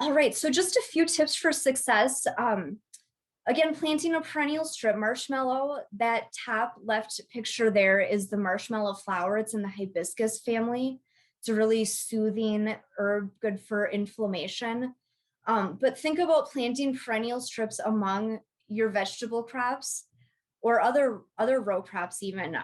All right, so just a few tips for success. Again, planting a perennial strip marshmallow, that top left picture there is the marshmallow flower. It's in the hibiscus family. It's a really soothing herb, good for inflammation. But think about planting perennial strips among your vegetable crops or other row crops even.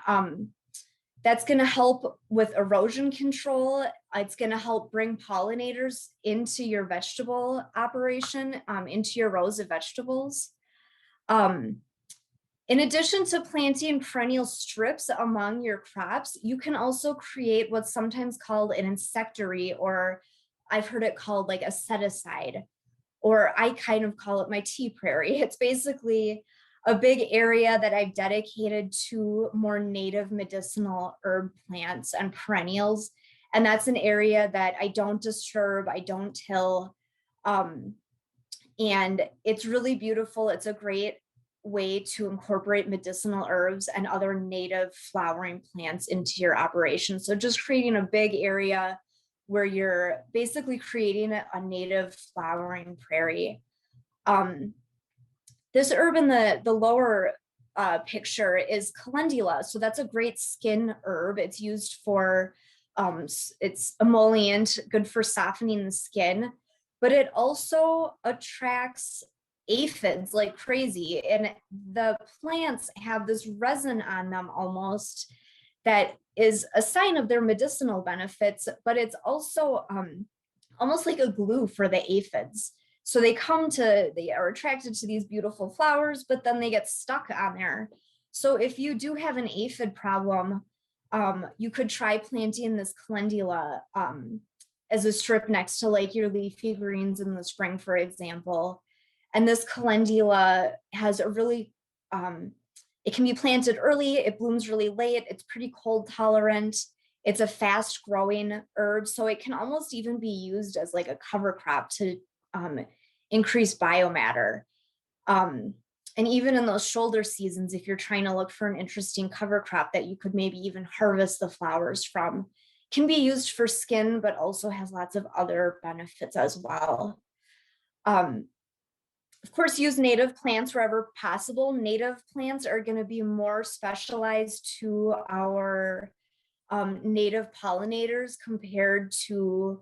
That's going to help with erosion control. It's going to help bring pollinators into your vegetable operation, into your rows of vegetables. In addition to planting perennial strips among your crops, you can also create what's sometimes called an insectary, or I've heard it called like a set-aside, or I kind of call it my tea prairie. It's basically a big area that I've dedicated to more native medicinal herb plants and perennials. And that's an area that I don't disturb, I don't till. And it's really beautiful. It's a great way to incorporate medicinal herbs and other native flowering plants into your operation. So just creating a big area where you're basically creating a native flowering prairie. This herb in the lower picture is calendula. So that's a great skin herb. It's used for, it's emollient, good for softening the skin, but it also attracts aphids like crazy. And the plants have this resin on them almost that is a sign of their medicinal benefits, but it's also almost like a glue for the aphids. So they are attracted to these beautiful flowers, but then they get stuck on there. So if you do have an aphid problem, you could try planting this calendula as a strip next to like your leafy greens in the spring, for example. And this calendula has a really, it can be planted early, it blooms really late, it's pretty cold tolerant, it's a fast growing herb, so it can almost even be used as like a cover crop to increase biomatter. And even in those shoulder seasons, if you're trying to look for an interesting cover crop that you could maybe even harvest the flowers from, can be used for skin, but also has lots of other benefits as well. Of course, use native plants wherever possible. Native plants are going to be more specialized to our native pollinators compared to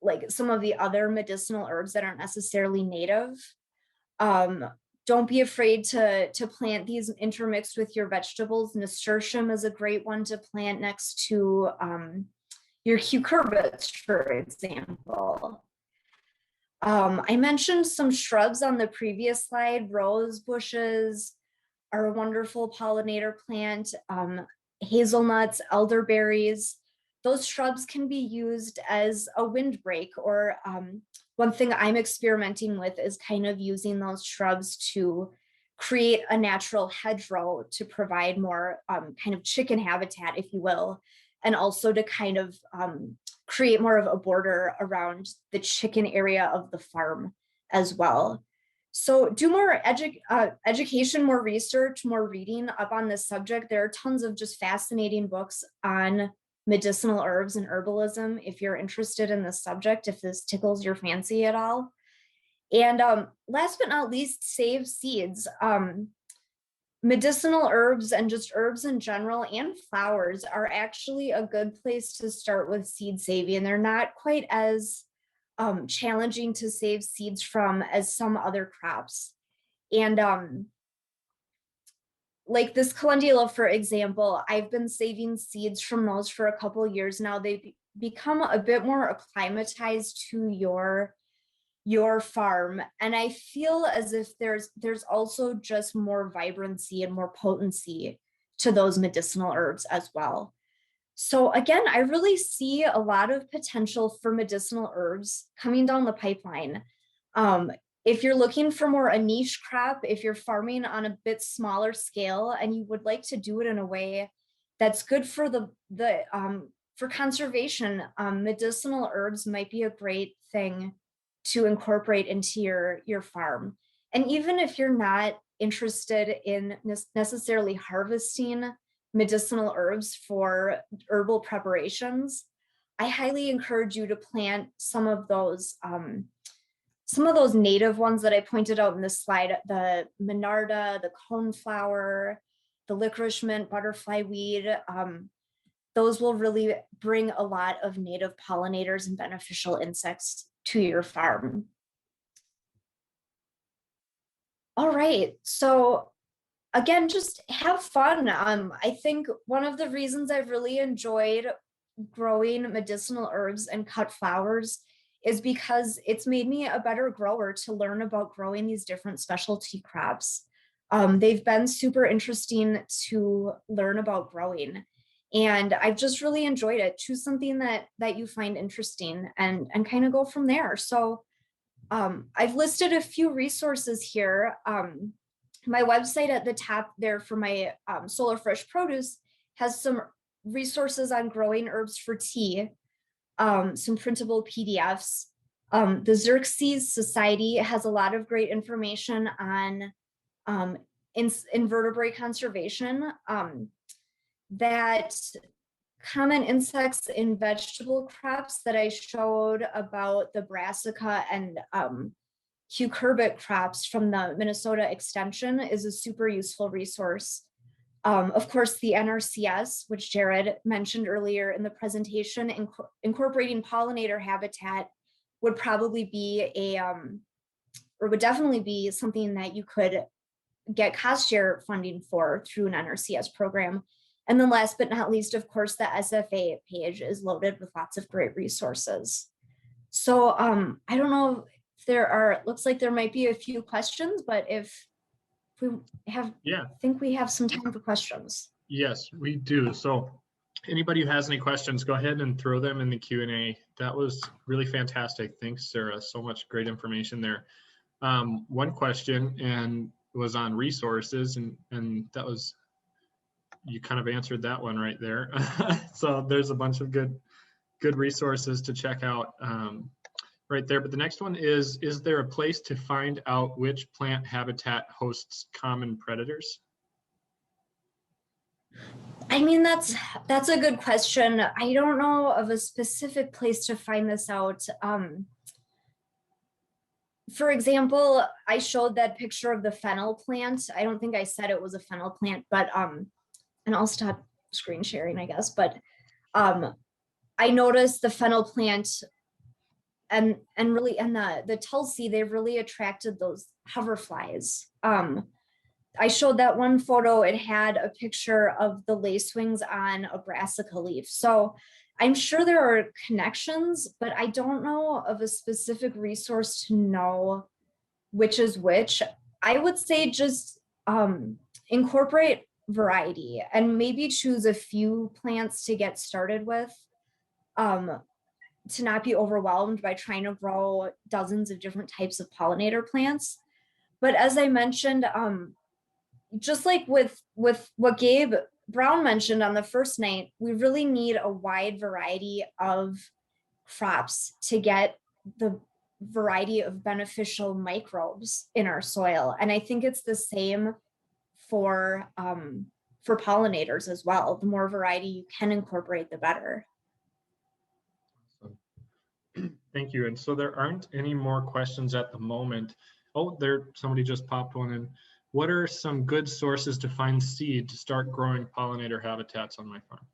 like some of the other medicinal herbs that aren't necessarily native. Don't be afraid to plant these intermixed with your vegetables. Nasturtium is a great one to plant next to your cucurbits, for example. I mentioned some shrubs on the previous slide. Rose bushes are a wonderful pollinator plant. Hazelnuts, elderberries, those shrubs can be used as a windbreak, or one thing I'm experimenting with is kind of using those shrubs to create a natural hedgerow to provide more kind of chicken habitat, if you will, and also to kind of create more of a border around the chicken area of the farm as well. So do more education, more research, more reading up on this subject. There are tons of just fascinating books on medicinal herbs and herbalism if you're interested in this subject, if this tickles your fancy at all. And last but not least, save seeds. Medicinal herbs and just herbs in general and flowers are actually a good place to start with seed saving. They're not quite as challenging to save seeds from as some other crops. And like this calendula, for example, I've been saving seeds from those for a couple of years now. They've become a bit more acclimatized to your farm. And I feel as if there's also just more vibrancy and more potency to those medicinal herbs as well. So again, I really see a lot of potential for medicinal herbs coming down the pipeline. If you're looking for more a niche crop, if you're farming on a bit smaller scale and you would like to do it in a way that's good for for conservation, medicinal herbs might be a great thing to incorporate into your farm. And even if you're not interested in necessarily harvesting medicinal herbs for herbal preparations, I highly encourage you to plant some of those native ones that I pointed out in this slide: the monarda, the coneflower, the licorice mint, butterfly weed. Those will really bring a lot of native pollinators and beneficial insects to your farm. All right, so again, just have fun. I think one of the reasons I've really enjoyed growing medicinal herbs and cut flowers is because it's made me a better grower to learn about growing these different specialty crops. They've been super interesting to learn about growing, and I've just really enjoyed it. Choose something that you find interesting and kind of go from there. So I've listed a few resources here. My website at the top there for my Solar Fresh Produce has some resources on growing herbs for tea, some printable PDFs. The Xerxes Society has a lot of great information on invertebrate conservation, that common insects in vegetable crops that I showed about the brassica and cucurbit crops from the Minnesota Extension is a super useful resource. Of course, the NRCS, which Jared mentioned earlier in the presentation, incorporating pollinator habitat would probably be or would definitely be something that you could get cost share funding for through an NRCS program. And then last but not least, of course, the SFA page is loaded with lots of great resources. So I don't know if there are, it looks like there might be a few questions, but if we have, I think we have some time for questions. Yes, we do. So anybody who has any questions, go ahead and throw them in the Q&A. That was really fantastic. Thanks, Sarah. So much great information there. One question and was on resources, and that was, you kind of answered that one right there. So there's a bunch of good resources to check out right there. But the next one is there a place to find out which plant habitat hosts common predators? I mean, that's a good question. I don't know of a specific place to find this out. For example, I showed that picture of the fennel plant. I don't think I said it was a fennel plant, but and I'll stop screen sharing, I guess. But I noticed the fennel plant and the tulsi, they really attracted those hoverflies. I showed that one photo, it had a picture of the lacewings on a brassica leaf. So I'm sure there are connections, but I don't know of a specific resource to know which is which. I would say just incorporate variety and maybe choose a few plants to get started with, to not be overwhelmed by trying to grow dozens of different types of pollinator plants. But as I mentioned, just like with what Gabe Brown mentioned on the first night, we really need a wide variety of crops to get the variety of beneficial microbes in our soil. And I think it's the same for pollinators as well. The more variety you can incorporate, the better. Thank you. And so there aren't any more questions at the moment. Oh, somebody just popped one in. What are some good sources to find seed to start growing pollinator habitats on my farm?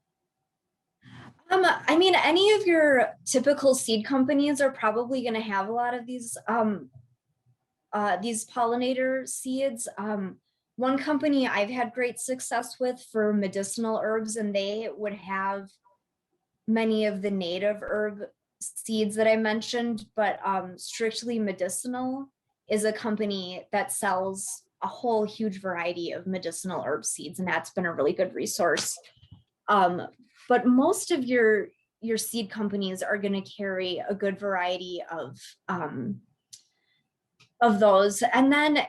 I mean, any of your typical seed companies are probably going to have a lot of these pollinator seeds. One company I've had great success with for medicinal herbs, and they would have many of the native herb seeds that I mentioned, but Strictly Medicinal is a company that sells a whole huge variety of medicinal herb seeds, and that's been a really good resource. But most of your seed companies are going to carry a good variety of those. And then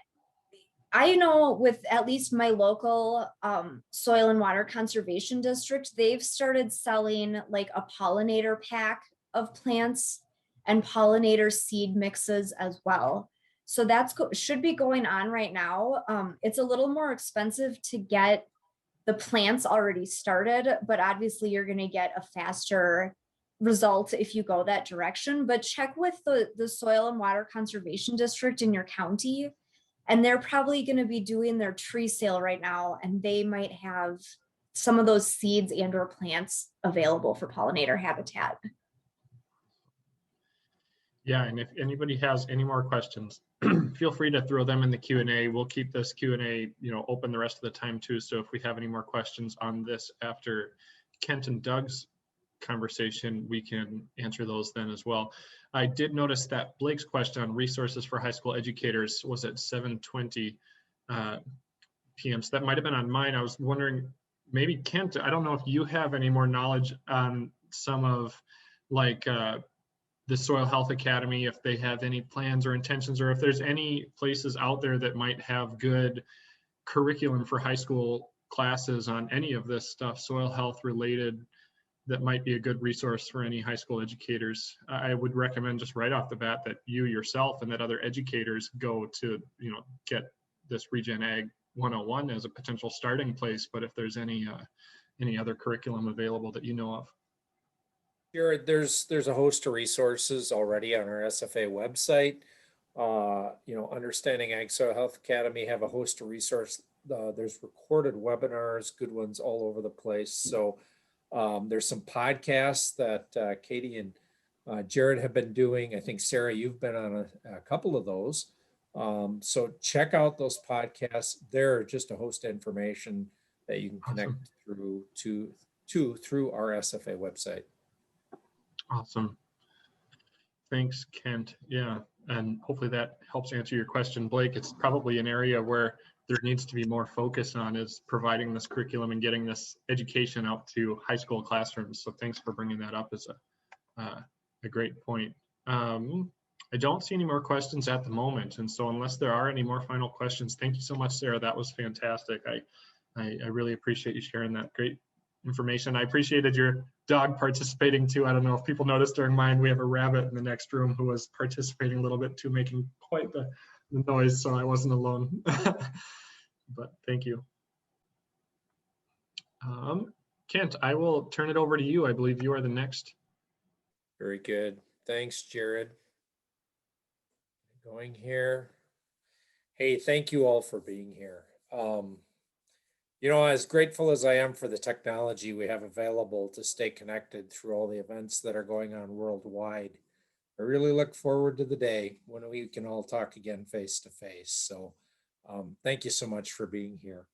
I know with at least my local soil and water conservation district, they've started selling like a pollinator pack of plants and pollinator seed mixes as well. So that's should be going on right now. It's a little more expensive to get the plants already started, but obviously you're going to get a faster result if you go that direction. But check with the soil and water conservation district in your county, and they're probably going to be doing their tree sale right now, and they might have some of those seeds and or plants available for pollinator habitat. Yeah, and if anybody has any more questions, feel free to throw them in the Q&A. We'll keep this Q&A, open the rest of the time too. So if we have any more questions on this after Kent and Doug's conversation, we can answer those then as well. I did notice that Blake's question on resources for high school educators was at 7:20 p.m. So that might have been on mine. I was wondering, maybe Kent, I don't know if you have any more knowledge on some of like the Soil Health Academy, if they have any plans or intentions, or if there's any places out there that might have good curriculum for high school classes on any of this stuff, soil health related, that might be a good resource for any high school educators. I would recommend just right off the bat that you yourself and that other educators go to, get this Regen Ag 101 as a potential starting place. But if there's any other curriculum available that you know of. Jared, there's a host of resources already on our SFA website. Understanding Ag Soil Health Academy have a host of resources. There's recorded webinars, good ones all over the place. So there's some podcasts that Katie and Jared have been doing. I think, Sarah, you've been on a couple of those. So check out those podcasts. They're just a host of information that you can connect through our SFA website. Awesome. Thanks, Kent. Yeah, and hopefully that helps answer your question, Blake. It's probably an area where there needs to be more focus on is providing this curriculum and getting this education out to high school classrooms. So thanks for bringing that up as a great point. I don't see any more questions at the moment. And so unless there are any more final questions, thank you so much, Sarah. That was fantastic. I really appreciate you sharing that great information. I appreciated your dog participating too. I don't know if people noticed during mine, we have a rabbit in the next room who was participating a little bit too, making quite the noise, so I wasn't alone. But thank you. Kent, I will turn it over to you. I believe you are the next. Very good. Thanks, Jared. Going here. Hey, thank you all for being here. As grateful as I am for the technology we have available to stay connected through all the events that are going on worldwide, I really look forward to the day when we can all talk again face to face. So thank you so much for being here.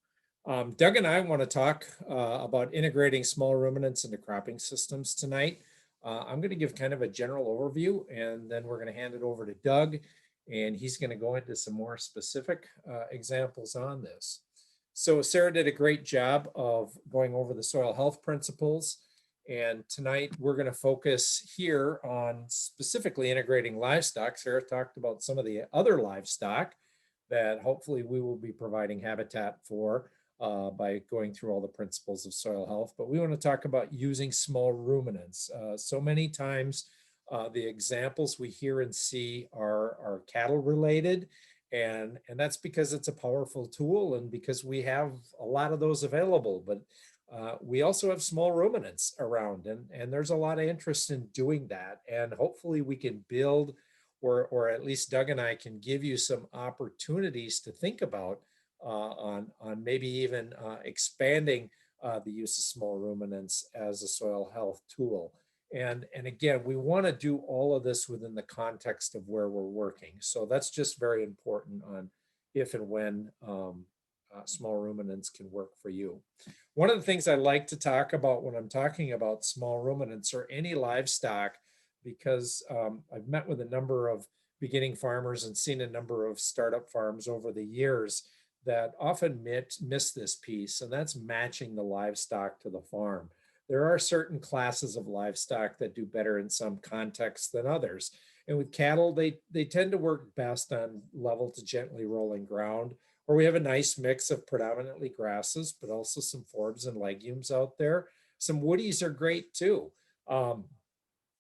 Doug and I want to talk about integrating small ruminants into cropping systems tonight. I'm going to give kind of a general overview, and then we're going to hand it over to Doug, and he's going to go into some more specific examples on this. So Sarah did a great job of going over the soil health principles. And tonight we're going to focus here on specifically integrating livestock. Sarah talked about some of the other livestock that hopefully we will be providing habitat for by going through all the principles of soil health. But we want to talk about using small ruminants. So many times the examples we hear and see are cattle related. And that's because it's a powerful tool and because we have a lot of those available, but we also have small ruminants around, and there's a lot of interest in doing that. And hopefully we can build, or at least Doug and I can give you some opportunities to think about on maybe even expanding the use of small ruminants as a soil health tool. And again, we want to do all of this within the context of where we're working. So that's just very important on if and when small ruminants can work for you. One of the things I like to talk about when I'm talking about small ruminants or any livestock, because I've met with a number of beginning farmers and seen a number of startup farms over the years that often miss this piece, and that's matching the livestock to the farm. There are certain classes of livestock that do better in some contexts than others. And with cattle, they tend to work best on level to gently rolling ground, where we have a nice mix of predominantly grasses, but also some forbs and legumes out there. Some woodies are great too.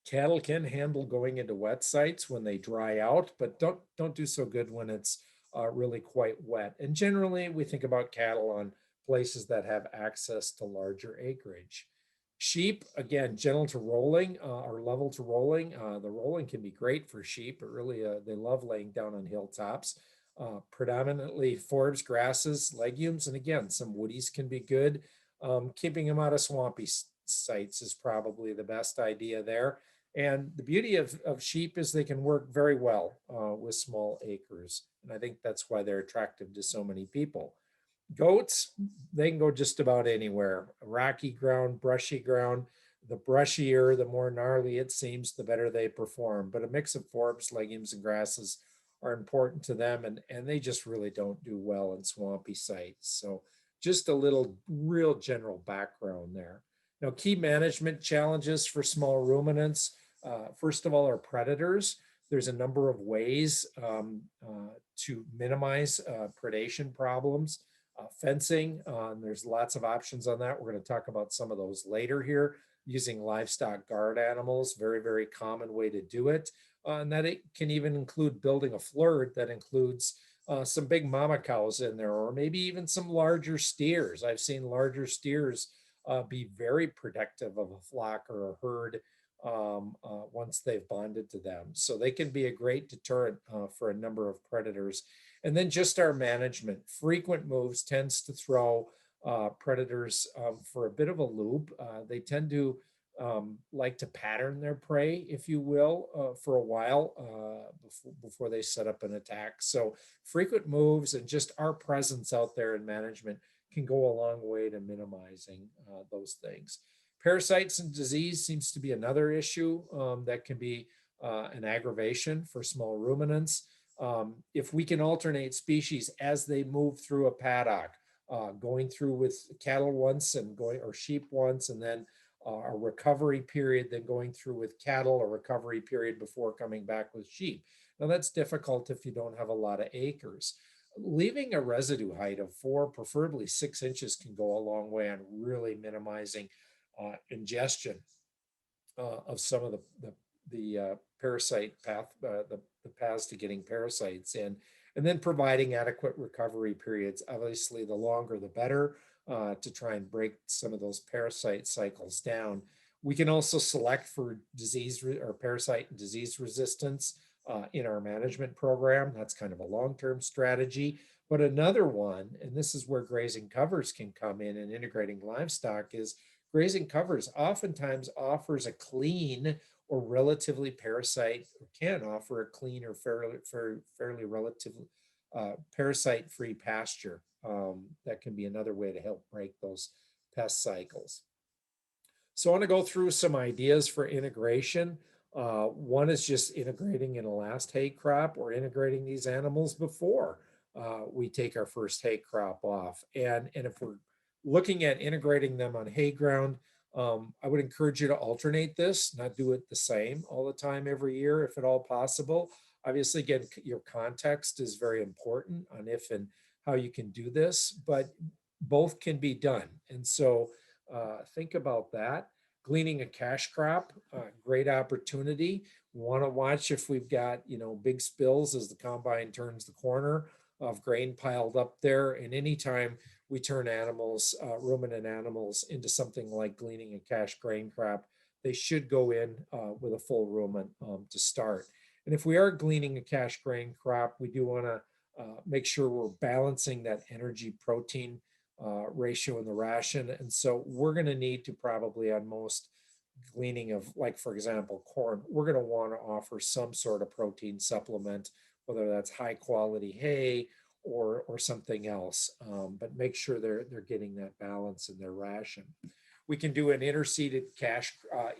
Cattle can handle going into wet sites when they dry out, but don't do so good when it's really quite wet. And generally, we think about cattle on places that have access to larger acreage. Sheep, again, gentle to rolling or level to rolling. The rolling can be great for sheep, but really they love laying down on hilltops. Predominantly forbs, grasses, legumes, and again, some woodies can be good. Keeping them out of swampy sites is probably the best idea there. And the beauty of sheep is they can work very well with small acres. And I think that's why they're attractive to so many people. Goats, they can go just about anywhere. Rocky ground, brushy ground. The brushier, the more gnarly it seems, the better they perform. But a mix of forbs, legumes, and grasses are important to them, and they just really don't do well in swampy sites. So just a little real general background there. Now, key management challenges for small ruminants. First of all, are predators. There's a number of ways to minimize predation problems. Fencing, and there's lots of options on that. We're going to talk about some of those later here. Using livestock guard animals, very, very common way to do it. And that it can even include building a flirt that includes some big mama cows in there, or maybe even some larger steers. I've seen larger steers be very protective of a flock or a herd once they've bonded to them. So they can be a great deterrent for a number of predators. And then just our management. Frequent moves tends to throw predators for a bit of a loop. They tend to like to pattern their prey, if you will, for a while before they set up an attack. So frequent moves and just our presence out there in management can go a long way to minimizing those things. Parasites and disease seems to be another issue that can be an aggravation for small ruminants. If we can alternate species as they move through a paddock, going through with cattle once and going, or sheep once, and then a recovery period, then going through with cattle, a recovery period before coming back with sheep. Now that's difficult if you don't have a lot of acres. Leaving a residue height of 4, preferably 6 inches can go a long way on really minimizing ingestion of some of the parasite path, the paths to getting parasites in, and then providing adequate recovery periods. Obviously, the longer the better to try and break some of those parasite cycles down. We can also select for disease or parasite and disease resistance in our management program. That's kind of a long-term strategy. But another one, and this is where grazing covers can come in and integrating livestock, is grazing covers oftentimes offers a clean or relatively parasite, or can offer a clean or fairly relatively parasite-free pasture. That can be another way to help break those pest cycles. So I want to go through some ideas for integration. One is just integrating in a last hay crop, or integrating these animals before we take our first hay crop off. And if we're looking at integrating them on hay ground, I would encourage you to alternate this, not do it the same all the time every year, if at all possible. Obviously, again, your context is very important on if and how you can do this, but both can be done. And so think about that. Gleaning a cash crop, great opportunity. Want to watch if we've got, big spills as the combine turns the corner of grain piled up there. And anytime we turn animals, ruminant animals, into something like gleaning a cash grain crop, they should go in with a full rumen to start. And if we are gleaning a cash grain crop, we do want to make sure we're balancing that energy protein ratio in the ration. And so we're going to need to probably on most gleaning of, like, for example, corn, we're going to want to offer some sort of protein supplement, whether that's high quality hay or something else, but make sure they're getting that balance in their ration. We can do an interseeded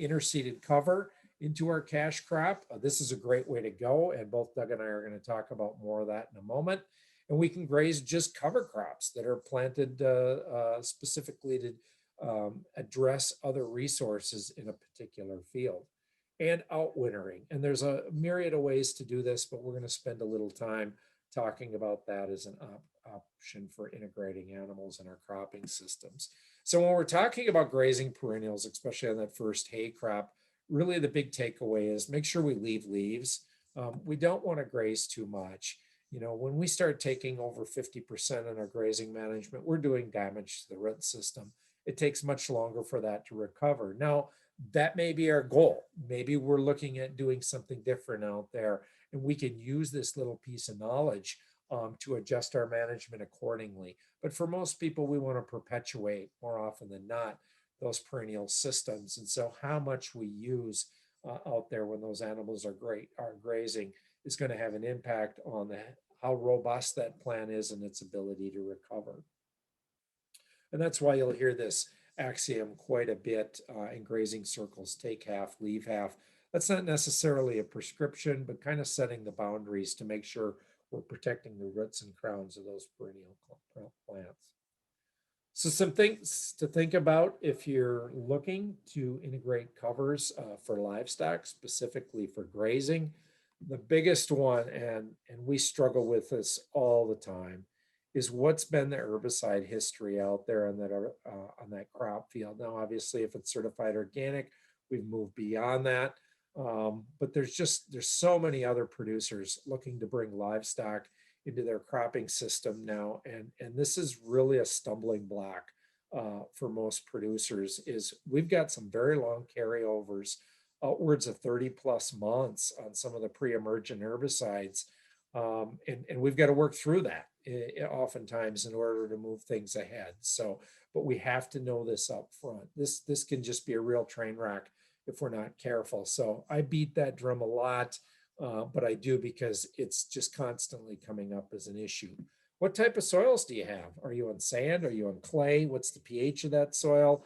interseeded cover into our cash crop. This is a great way to go, and both Doug and I are going to talk about more of that in a moment. And we can graze just cover crops that are planted specifically to address other resources in a particular field, and outwintering. And there's a myriad of ways to do this, but we're going to spend a little time talking about that as an option for integrating animals in our cropping systems. So when we're talking about grazing perennials, especially on that first hay crop, really the big takeaway is make sure we leave leaves. We don't want to graze too much. You know, when we start taking over 50% in our grazing management, we're doing damage to the root system. It takes much longer for that to recover. Now, that may be our goal. Maybe we're looking at doing something different out there, and we can use this little piece of knowledge to adjust our management accordingly. But for most people, we want to perpetuate more often than not those perennial systems. And so how much we use out there when those animals are grazing is going to have an impact on how robust that plant is and its ability to recover. And that's why you'll hear this axiom quite a bit in grazing circles: take half, leave half. That's not necessarily a prescription, but kind of setting the boundaries to make sure we're protecting the roots and crowns of those perennial plants. So some things to think about if you're looking to integrate covers for livestock, specifically for grazing. The biggest one, and we struggle with this all the time, is what's been the herbicide history out there on that crop field. Now, obviously, if it's certified organic, we've moved beyond that. But there's so many other producers looking to bring livestock into their cropping system now, and this is really a stumbling block for most producers. Is we've got some very long carryovers, upwards of 30 plus months on some of the pre-emergent herbicides. And we've got to work through that oftentimes in order to move things ahead. So, but we have to know this up front. This can just be a real train wreck if we're not careful. So I beat that drum a lot, but I do because it's just constantly coming up as an issue. What type of soils do you have? Are you on sand? Are you on clay? What's the pH of that soil?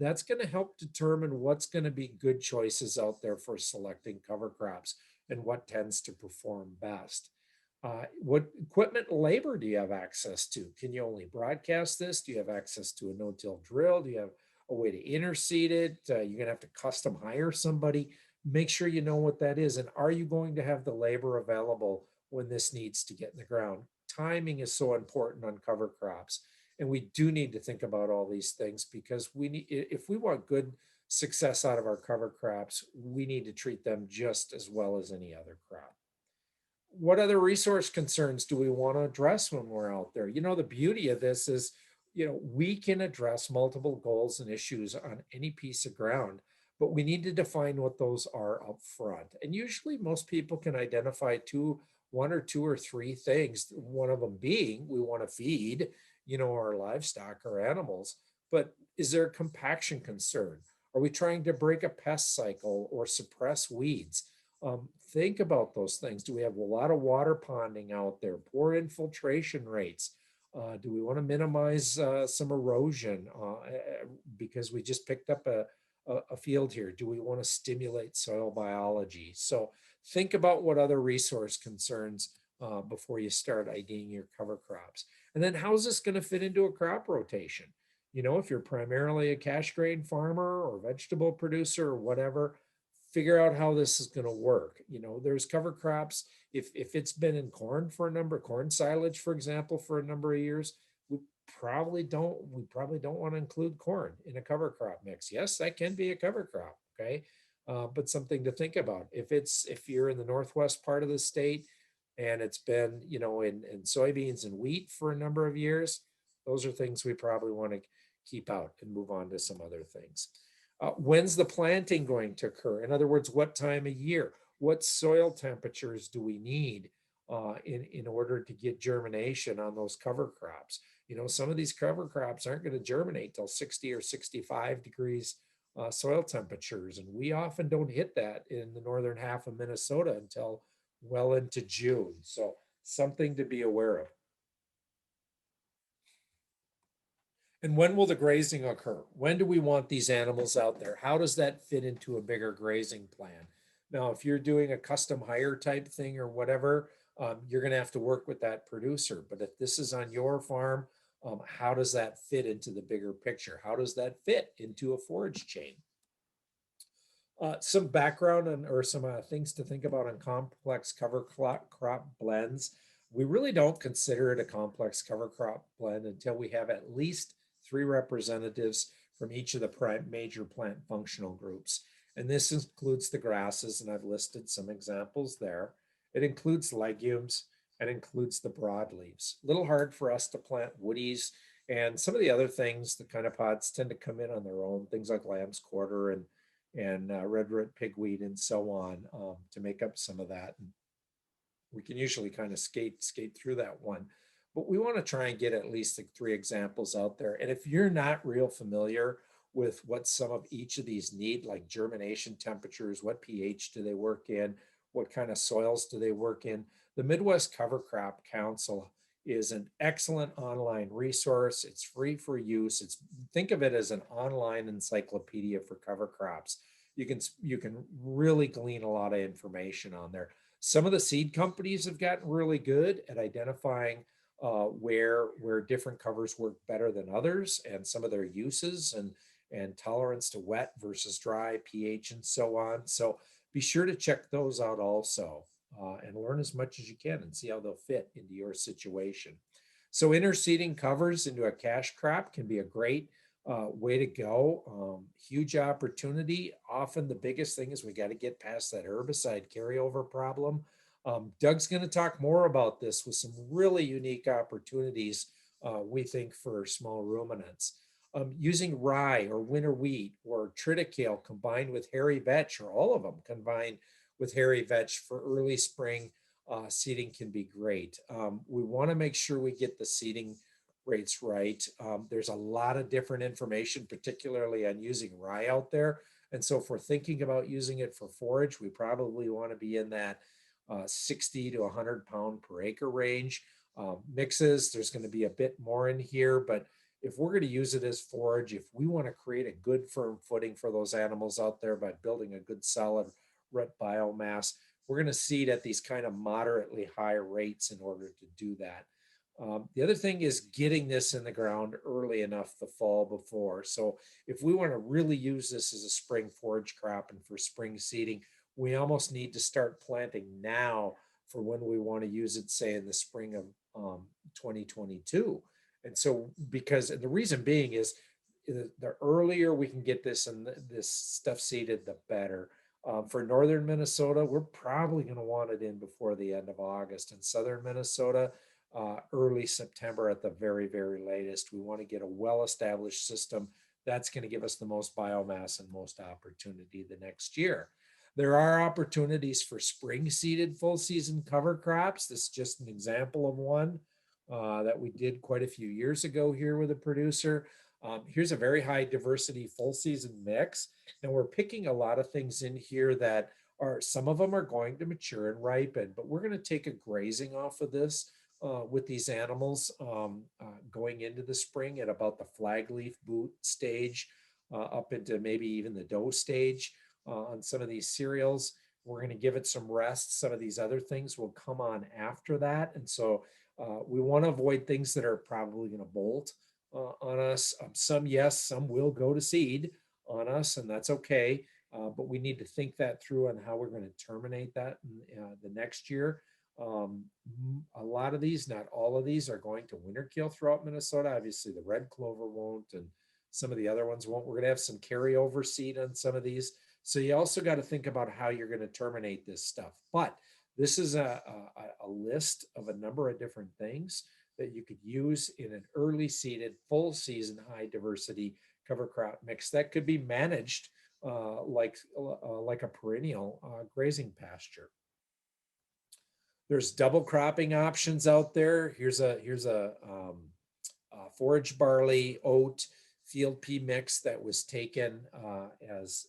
That's going to help determine what's going to be good choices out there for selecting cover crops and what tends to perform best. What equipment and labor do you have access to? Can you only broadcast this? Do you have access to a no-till drill? Do you have a way to interseed it? You're going to have to custom hire somebody. Make sure you know what that is. And are you going to have the labor available when this needs to get in the ground? Timing is so important on cover crops. And we do need to think about all these things because if we want good success out of our cover crops, we need to treat them just as well as any other crop. What other resource concerns do we want to address when we're out there? You know, the beauty of this is, you know, we can address multiple goals and issues on any piece of ground, but we need to define what those are up front. And usually most people can identify one or two or three things, one of them being we want to feed, you know, our livestock or animals, but is there a compaction concern? Are we trying to break a pest cycle or suppress weeds? Think about those things. Do we have a lot of water ponding out there? Poor infiltration rates? Do we want to minimize some erosion because we just picked up a field here? Do we want to stimulate soil biology? So think about what other resource concerns before you start IDing your cover crops. And then how's this going to fit into a crop rotation? You know, if you're primarily a cash grain farmer or vegetable producer or whatever, figure out how this is going to work. You know, there's cover crops. If it's been in corn silage, for example, for a number of years, we probably don't want to include corn in a cover crop mix. Yes, that can be a cover crop. Okay. But something to think about. If you're in the northwest part of the state and it's been, you know, in soybeans and wheat for a number of years, those are things we probably want to keep out and move on to some other things. When's the planting going to occur? In other words, what time of year? What soil temperatures do we need in order to get germination on those cover crops? You know, some of these cover crops aren't going to germinate till 60 or 65 degrees soil temperatures. And we often don't hit that in the northern half of Minnesota until well into June. So something to be aware of. And when will the grazing occur? When do we want these animals out there? How does that fit into a bigger grazing plan? Now, if you're doing a custom hire type thing or whatever, you're going to have to work with that producer. But if this is on your farm, how does that fit into the bigger picture? How does that fit into a forage chain? Some background or some things to think about on complex cover crop blends. We really don't consider it a complex cover crop blend until we have at least 3 representatives from each of the major plant functional groups. And this includes the grasses, and I've listed some examples there. It includes legumes, and includes the broadleaves. A little hard for us to plant woodies, and some of the other things, the kind of pods tend to come in on their own, things like lamb's quarter and red root pigweed and so on, to make up some of that. And we can usually kind of skate through that one. But we want to try and get at least like 3 examples out there. And if you're not real familiar with what some of each of these need, like germination temperatures, what pH do they work in, what kind of soils do they work in, the Midwest Cover Crop Council is an excellent online resource. It's free for use. Think of it as an online encyclopedia for cover crops. You can really glean a lot of information on there. Some of the seed companies have gotten really good at identifying where different covers work better than others, and some of their uses and tolerance to wet versus dry, pH, and so on. So be sure to check those out also, and learn as much as you can and see how they'll fit into your situation. So interseeding covers into a cash crop can be a great way to go. Huge opportunity. Often the biggest thing is we got to get past that herbicide carryover problem. Doug's going to talk more about this with some really unique opportunities, we think, for small ruminants. Using rye or winter wheat or triticale combined with hairy vetch, or all of them combined with hairy vetch for early spring seeding can be great. We want to make sure we get the seeding rates right. There's a lot of different information, particularly on using rye out there. And so if we're thinking about using it for forage, we probably want to be in that 60 to 100 pound per acre range. Mixes, there's going to be a bit more in here, but if we're going to use it as forage, if we want to create a good firm footing for those animals out there by building a good solid rut biomass, we're going to seed at these kind of moderately high rates in order to do that. The other thing is getting this in the ground early enough the fall before. So if we want to really use this as a spring forage crop and for spring seeding, we almost need to start planting now for when we want to use it, say in the spring of 2022. And so, because the reason being is the earlier we can get this and this stuff seeded, the better. For northern Minnesota, we're probably going to want it in before the end of August. In southern Minnesota, early September at the very, very latest. We want to get a well-established system that's going to give us the most biomass and most opportunity the next year. There are opportunities for spring seeded full season cover crops. This is just an example of one that we did quite a few years ago here with a producer. Here's a very high diversity full season mix. And we're picking a lot of things in here that are, some of them are going to mature and ripen, but we're going to take a grazing off of this with these animals going into the spring at about the flag leaf boot stage up into maybe even the dough stage on some of these cereals. We're going to give it some rest. Some of these other things will come on after that. And so we want to avoid things that are probably going to bolt on us. Some, yes, some will go to seed on us, and that's okay. But we need to think that through on how we're going to terminate that in, the next year. A lot of these, not all of these, are going to winter kill throughout Minnesota. Obviously, the red clover won't, and some of the other ones won't. We're going to have some carryover seed on some of these. So you also got to think about how you're going to terminate this stuff. But this is a list of a number of different things that you could use in an early seeded, full season, high diversity cover crop mix that could be managed like a perennial grazing pasture. There's double cropping options out there. Here's a forage barley, oat, field pea mix that was taken as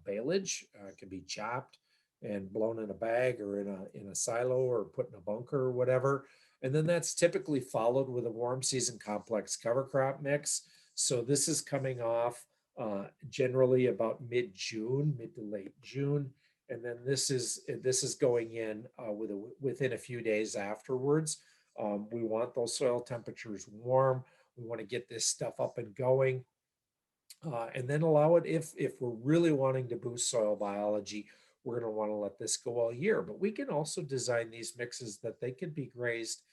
baleage. It can be chopped and blown in a bag or in a silo or put in a bunker or whatever. And then that's typically followed with a warm season complex cover crop mix. So this is coming off generally about mid-June, mid to late June. And then this is going in within a few days afterwards. We want those soil temperatures warm. We want to get this stuff up and going. And then allow it, if we're really wanting to boost soil biology, we're going to want to let this go all year. But we can also design these mixes that they could be grazed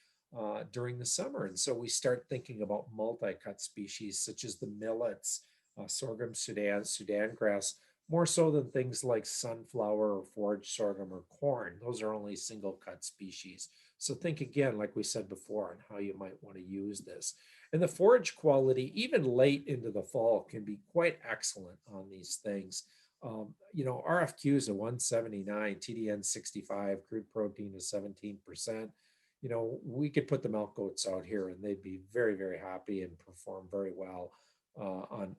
during the summer. And so we start thinking about multi-cut species such as the millets, sorghum Sudan, Sudan grass, more so than things like sunflower or forage sorghum or corn. Those are only single cut species. So think again, like we said before, on how you might want to use this. And the forage quality, even late into the fall, can be quite excellent on these things. You know, RFQ is a 179, TDN 65, crude protein is 17%. You know, we could put the milk goats out here and they'd be very, very happy and perform very well on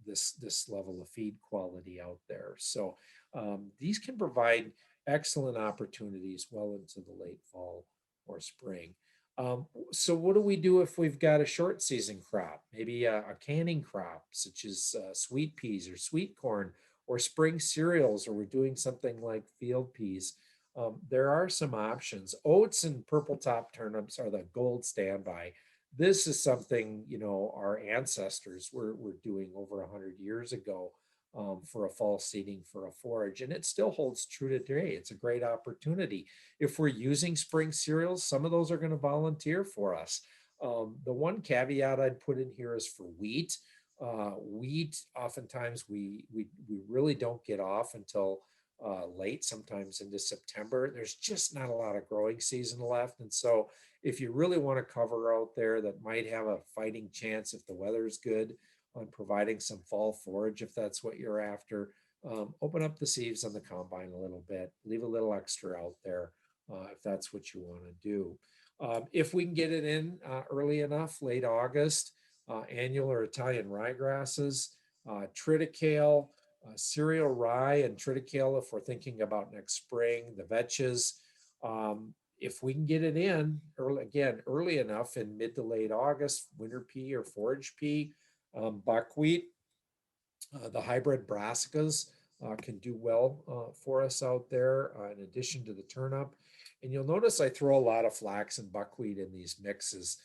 this level of feed quality out there. So these can provide excellent opportunities well into the late fall or spring. So what do we do if we've got a short season crop, maybe a canning crop, such as sweet peas or sweet corn or spring cereals, or we're doing something like field peas? There are some options. Oats and purple top turnips are the gold standby. This is something, you know, our ancestors were doing over 100 years ago for a fall seeding for a forage, and it still holds true today. It's a great opportunity. If we're using spring cereals, some of those are going to volunteer for us. The one caveat I'd put in here is for wheat. Wheat, oftentimes we really don't get off until late, sometimes into September. There's just not a lot of growing season left. And so if you really want to cover out there that might have a fighting chance if the weather's good on providing some fall forage, if that's what you're after, open up the sieves on the combine a little bit, leave a little extra out there if that's what you want to do. If we can get it in early enough, late August, annual or Italian ryegrasses, triticale, cereal rye and triticale if we're thinking about next spring, the vetches. If we can get it in early enough in mid to late August, winter pea or forage pea, buckwheat, the hybrid brassicas can do well for us out there in addition to the turnip. And you'll notice I throw a lot of flax and buckwheat in these mixes.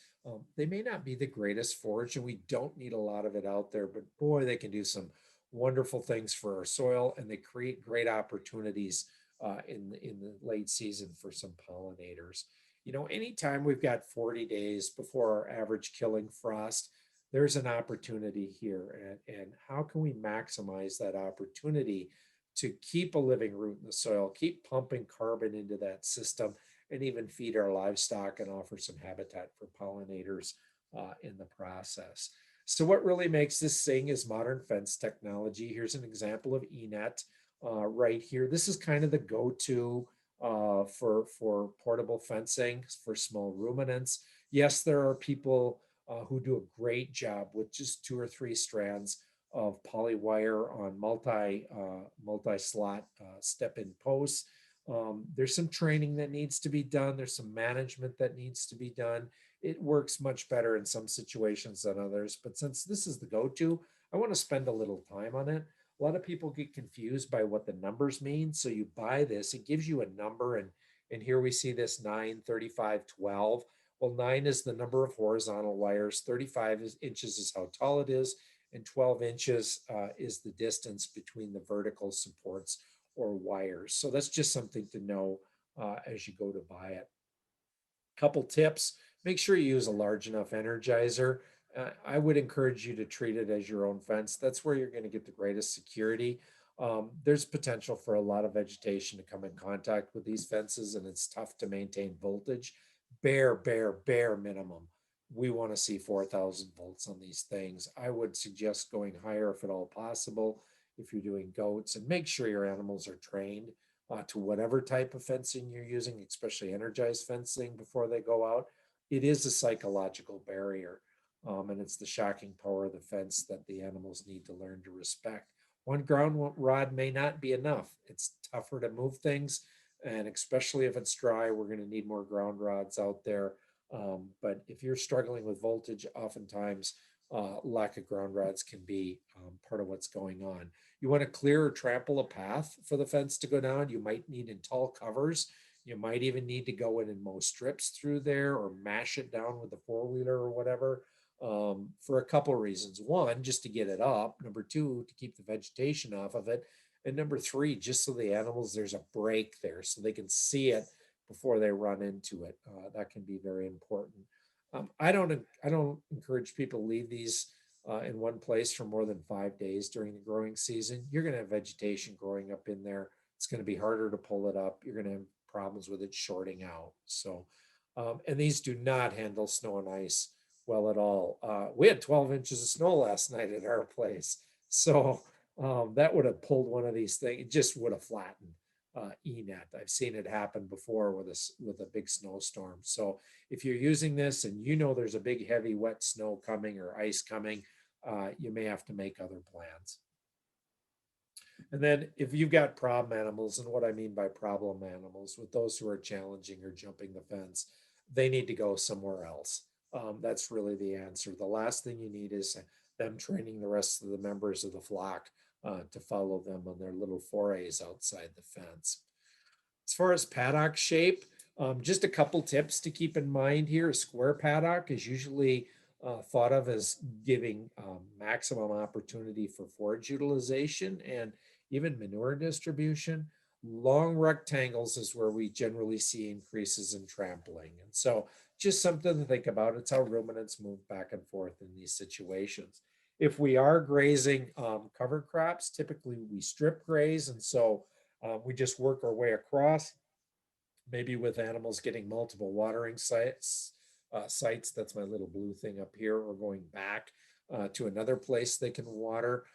They may not be the greatest forage and we don't need a lot of it out there, but boy, they can do some wonderful things for our soil, and they create great opportunities in the late season for some pollinators. You know, anytime we've got 40 days before our average killing frost, there's an opportunity here. And how can we maximize that opportunity to keep a living root in the soil, keep pumping carbon into that system, and even feed our livestock and offer some habitat for pollinators in the process? So what really makes this sing is modern fence technology. Here's an example of eNet right here. This is kind of the go-to for portable fencing for small ruminants. Yes, there are people who do a great job with just 2 or 3 strands of poly wire on multi-slot step-in posts. There's some training that needs to be done. There's some management that needs to be done. It works much better in some situations than others, but since this is the go-to, I want to spend a little time on it. A lot of people get confused by what the numbers mean. So you buy this, it gives you a number, and here we see this 9, 35, 12. Well, 9 is the number of horizontal wires, 35 inches is how tall it is, and 12 inches is the distance between the vertical supports or wires. So that's just something to know as you go to buy it. Couple tips: make sure you use a large enough energizer. I would encourage you to treat it as your own fence. That's where you're going to get the greatest security. There's potential for a lot of vegetation to come in contact with these fences, and it's tough to maintain voltage. Bare minimum, we want to see 4,000 volts on these things. I would suggest going higher if at all possible if you're doing goats, and make sure your animals are trained to whatever type of fencing you're using, especially energized fencing before they go out. It is a psychological barrier. And it's the shocking power of the fence that the animals need to learn to respect. One ground rod may not be enough. It's tougher to move things, and especially if it's dry, we're going to need more ground rods out there. But if you're struggling with voltage, oftentimes lack of ground rods can be part of what's going on. You want to clear or trample a path for the fence to go down. You might need in tall covers. You might even need to go in and mow strips through there or mash it down with a four-wheeler or whatever, for a couple of reasons. One, just to get it up. Number two, to keep the vegetation off of it. And number three, just so the animals, there's a break there so they can see it before they run into it. That can be very important. I don't encourage people to leave these in one place for more than 5 days during the growing season. You're going to have vegetation growing up in there. It's going to be harder to pull it up. You're going to have problems with it shorting out. So, and these do not handle snow and ice well at all. We had 12 inches of snow last night at our place. So that would have pulled one of these things. It just would have flattened E-net. I've seen it happen before with a big snowstorm. So if you're using this and you know there's a big heavy wet snow coming or ice coming, you may have to make other plans. And then if you've got problem animals, and what I mean by problem animals, with those who are challenging or jumping the fence, they need to go somewhere else. That's really the answer. The last thing you need is them training the rest of the members of the flock to follow them on their little forays outside the fence. As far as paddock shape, just a couple tips to keep in mind here. A square paddock is usually thought of as giving maximum opportunity for forage utilization and even manure distribution. Long rectangles is where we generally see increases in trampling. And so just something to think about. It's how ruminants move back and forth in these situations. If we are grazing cover crops, typically we strip graze. And so we just work our way across, maybe with animals getting multiple watering sites. That's my little blue thing up here, or going back to another place they can water.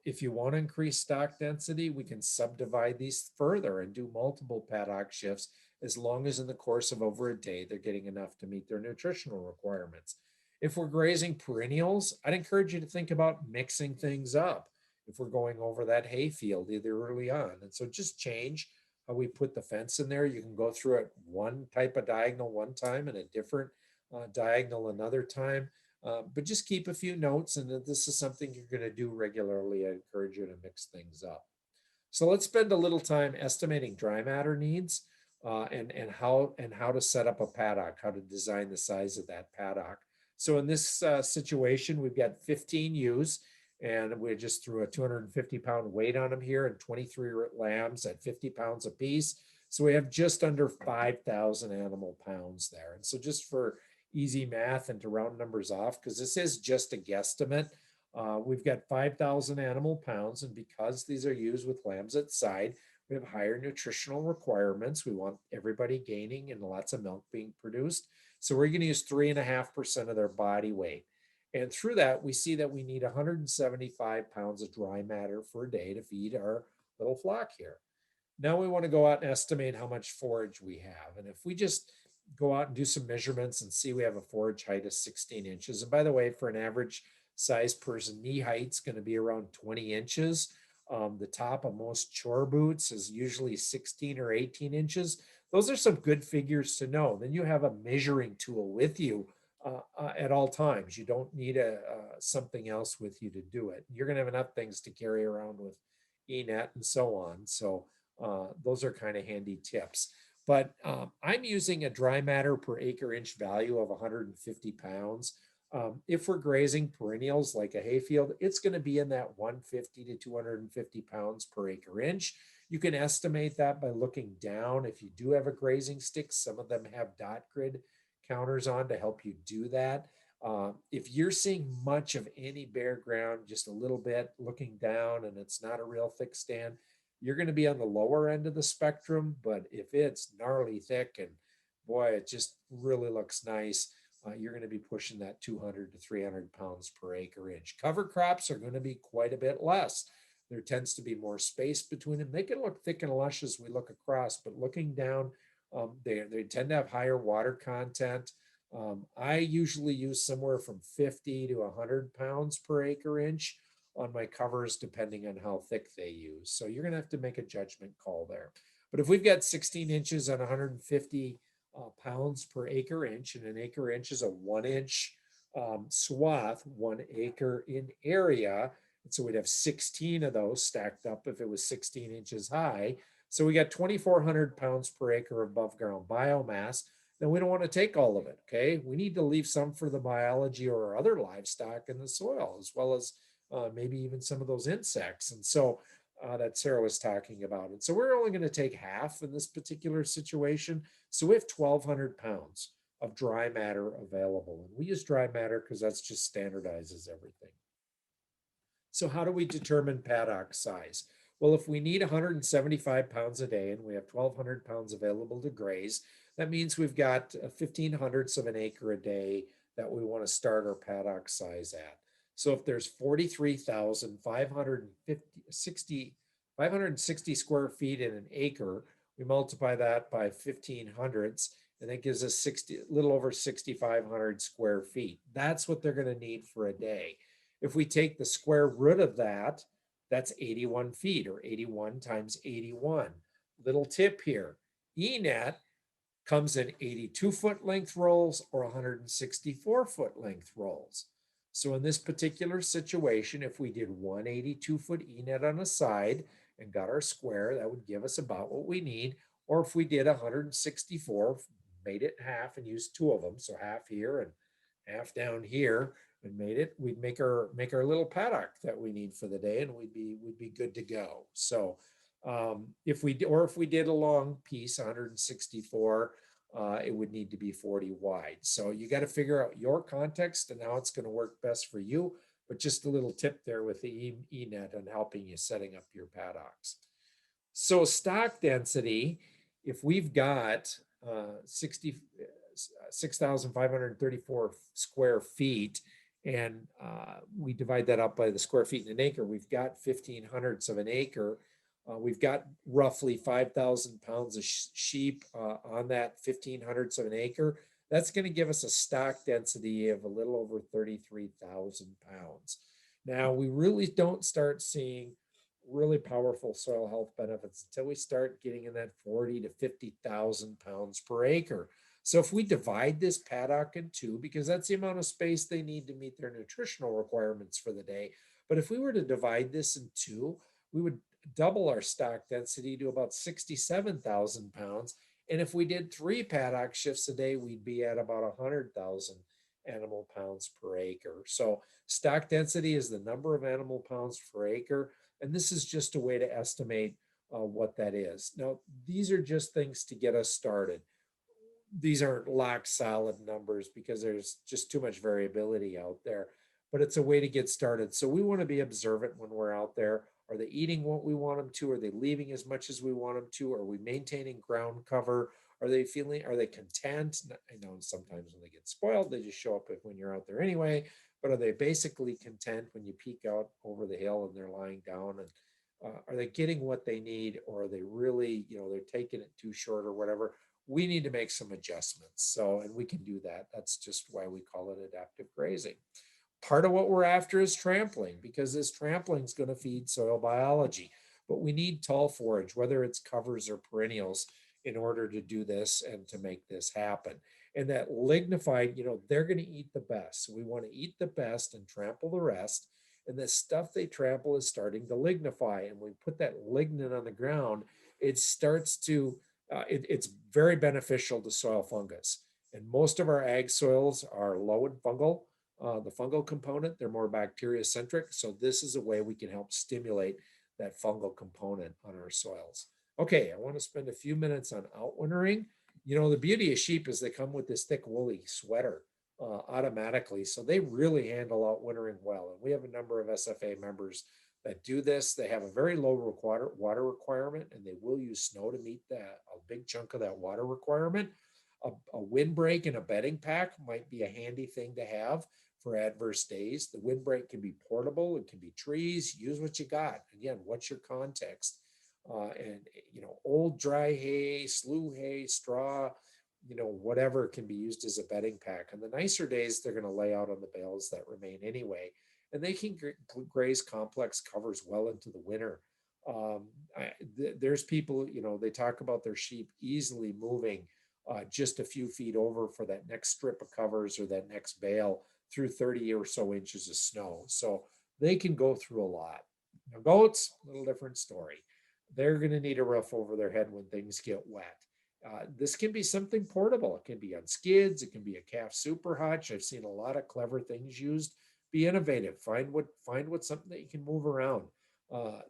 If you want to increase stock density, we can subdivide these further and do multiple paddock shifts, as long as in the course of over a day, they're getting enough to meet their nutritional requirements. If we're grazing perennials, I'd encourage you to think about mixing things up if we're going over that hay field either early on. And so just change how we put the fence in there. You can go through it one type of diagonal one time and a different diagonal another time. But just keep a few notes, and that this is something you're going to do regularly. I encourage you to mix things up. So let's spend a little time estimating dry matter needs and how to set up a paddock, how to design the size of that paddock. So in this situation, we've got 15 ewes, and we just threw a 250-pound weight on them here, and 23 lambs at 50 pounds apiece. So we have just under 5,000 animal pounds there. And so just for easy math and to round numbers off, because this is just a guesstimate, we've got 5,000 animal pounds. And because these are used with lambs at side, we have higher nutritional requirements. We want everybody gaining and lots of milk being produced. So we're going to use 3.5% of their body weight. And through that, we see that we need 175 pounds of dry matter per day to feed our little flock here. Now we want to go out and estimate how much forage we have. And if we just go out and do some measurements and see we have a forage height of 16 inches. And by the way, for an average size person, knee height's going to be around 20 inches. The top of most chore boots is usually 16 or 18 inches. Those are some good figures to know. Then you have a measuring tool with you at all times. You don't need something else with you to do it. You're going to have enough things to carry around with E-net and so on. So those are kind of handy tips. But I'm using a dry matter per acre inch value of 150 pounds. If we're grazing perennials like a hayfield, it's going to be in that 150 to 250 pounds per acre inch. You can estimate that by looking down. If you do have a grazing stick, some of them have dot grid counters on to help you do that. If you're seeing much of any bare ground, just a little bit looking down, and it's not a real thick stand, you're going to be on the lower end of the spectrum. But if it's gnarly thick and boy, it just really looks nice, you're going to be pushing that 200 to 300 pounds per acre inch. Cover crops are going to be quite a bit less. There tends to be more space between them. They can look thick and lush as we look across, but looking down, they tend to have higher water content. I usually use somewhere from 50 to 100 pounds per acre inch on my covers, depending on how thick they use. So you're gonna have to make a judgment call there. But if we've got 16 inches on 150 pounds per acre inch, and an acre inch is a 1-inch swath, 1 acre in area. And so we'd have 16 of those stacked up if it was 16 inches high. So we got 2,400 pounds per acre of above ground biomass. Then we don't want to take all of it, okay? We need to leave some for the biology or other livestock in the soil, as well as maybe even some of those insects. And so that Sarah was talking about. And so we're only going to take half in this particular situation. So we have 1,200 pounds of dry matter available. And we use dry matter because that's just standardizes everything. So how do we determine paddock size? Well, if we need 175 pounds a day and we have 1,200 pounds available to graze, that means we've got 1,500ths of an acre a day that we want to start our paddock size at. So if there's 43,560 square feet in an acre, we multiply that by 1,500ths, and that gives us a little over 6,500 square feet. That's what they're going to need for a day. If we take the square root of that, that's 81 feet, or 81 times 81. Little tip here, ENET comes in 82-foot length rolls or 164-foot length rolls. So in this particular situation, if we did 182-foot ENET on a side and got our square, that would give us about what we need. Or if we did 164, made it half and used 2 of them, so half here and half down here, and we'd make our little paddock that we need for the day, and we'd be good to go. So if we did a long piece, 164, it would need to be 40 wide. So you got to figure out your context and how it's going to work best for you. But just a little tip there with the ENET and helping you setting up your paddocks. So stock density, if we've got 6,534 square feet, and we divide that up by the square feet in an acre, we've got 1,500ths of an acre. We've got roughly 5,000 pounds of sheep on that 1,500ths of an acre. That's going to give us a stock density of a little over 33,000 pounds. Now, we really don't start seeing really powerful soil health benefits until we start getting in that 40 to 50,000 pounds per acre. So if we divide this paddock in 2, because that's the amount of space they need to meet their nutritional requirements for the day. But if we were to divide this in 2, we would double our stock density to about 67,000 pounds. And if we did 3 paddock shifts a day, we'd be at about 100,000 animal pounds per acre. So stock density is the number of animal pounds per acre. And this is just a way to estimate what that is. Now, these are just things to get us started. These aren't lock solid numbers because there's just too much variability out there, but it's a way to get started. So we want to be observant when we're out there. Are they eating what we want them to? Are they leaving as much as we want them to? Are we maintaining ground cover? Are they content? I know sometimes when they get spoiled, they just show up when you're out there anyway, but are they basically content when you peek out over the hill and they're lying down? And are they getting what they need, or are they really, they're taking it too short or whatever? We need to make some adjustments. So, and we can do that. That's just why we call it adaptive grazing. Part of what we're after is trampling, because this trampling is going to feed soil biology. But we need tall forage, whether it's covers or perennials, in order to do this and to make this happen. And that lignified, they're going to eat the best. So we want to eat the best and trample the rest. And the stuff they trample is starting to lignify. And when we put that lignin on the ground, it starts to, it's very beneficial to soil fungus. And most of our ag soils are low in fungal. The fungal component, they're more bacteria centric. So this is a way we can help stimulate that fungal component on our soils. Okay, I want to spend a few minutes on outwintering. The beauty of sheep is they come with this thick woolly sweater automatically. So they really handle outwintering well. And we have a number of SFA members that do this. They have a very low water requirement, and they will use snow to meet a big chunk of that water requirement. A windbreak and a bedding pack might be a handy thing to have for adverse days. The windbreak can be portable. It can be trees. Use what you got. Again, what's your context? And old dry hay, slough hay, straw, you know, whatever can be used as a bedding pack. And the nicer days, they're going to lay out on the bales that remain anyway. And they can graze complex covers well into the winter. There's people, you know, they talk about their sheep easily moving just a few feet over for that next strip of covers or that next bale through 30 or so inches of snow. So they can go through a lot. Now, goats, a little different story. They're going to need a roof over their head when things get wet. This can be something portable. It can be on skids. It can be a calf super hutch. I've seen a lot of clever things used. Be innovative. Find what's something that you can move around.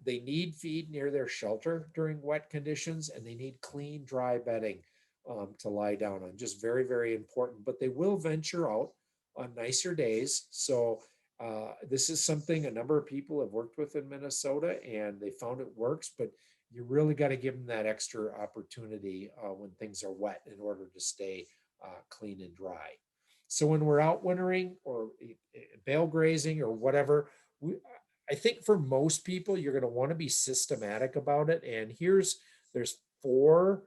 They need feed near their shelter during wet conditions, and they need clean, dry bedding to lie down on. Just very, very important. But they will venture out on nicer days. So this is something a number of people have worked with in Minnesota, and they found it works. But you really got to give them that extra opportunity when things are wet in order to stay clean and dry. So when we're out wintering or bale grazing or whatever, I think for most people, you're going to want to be systematic about it. And there's 4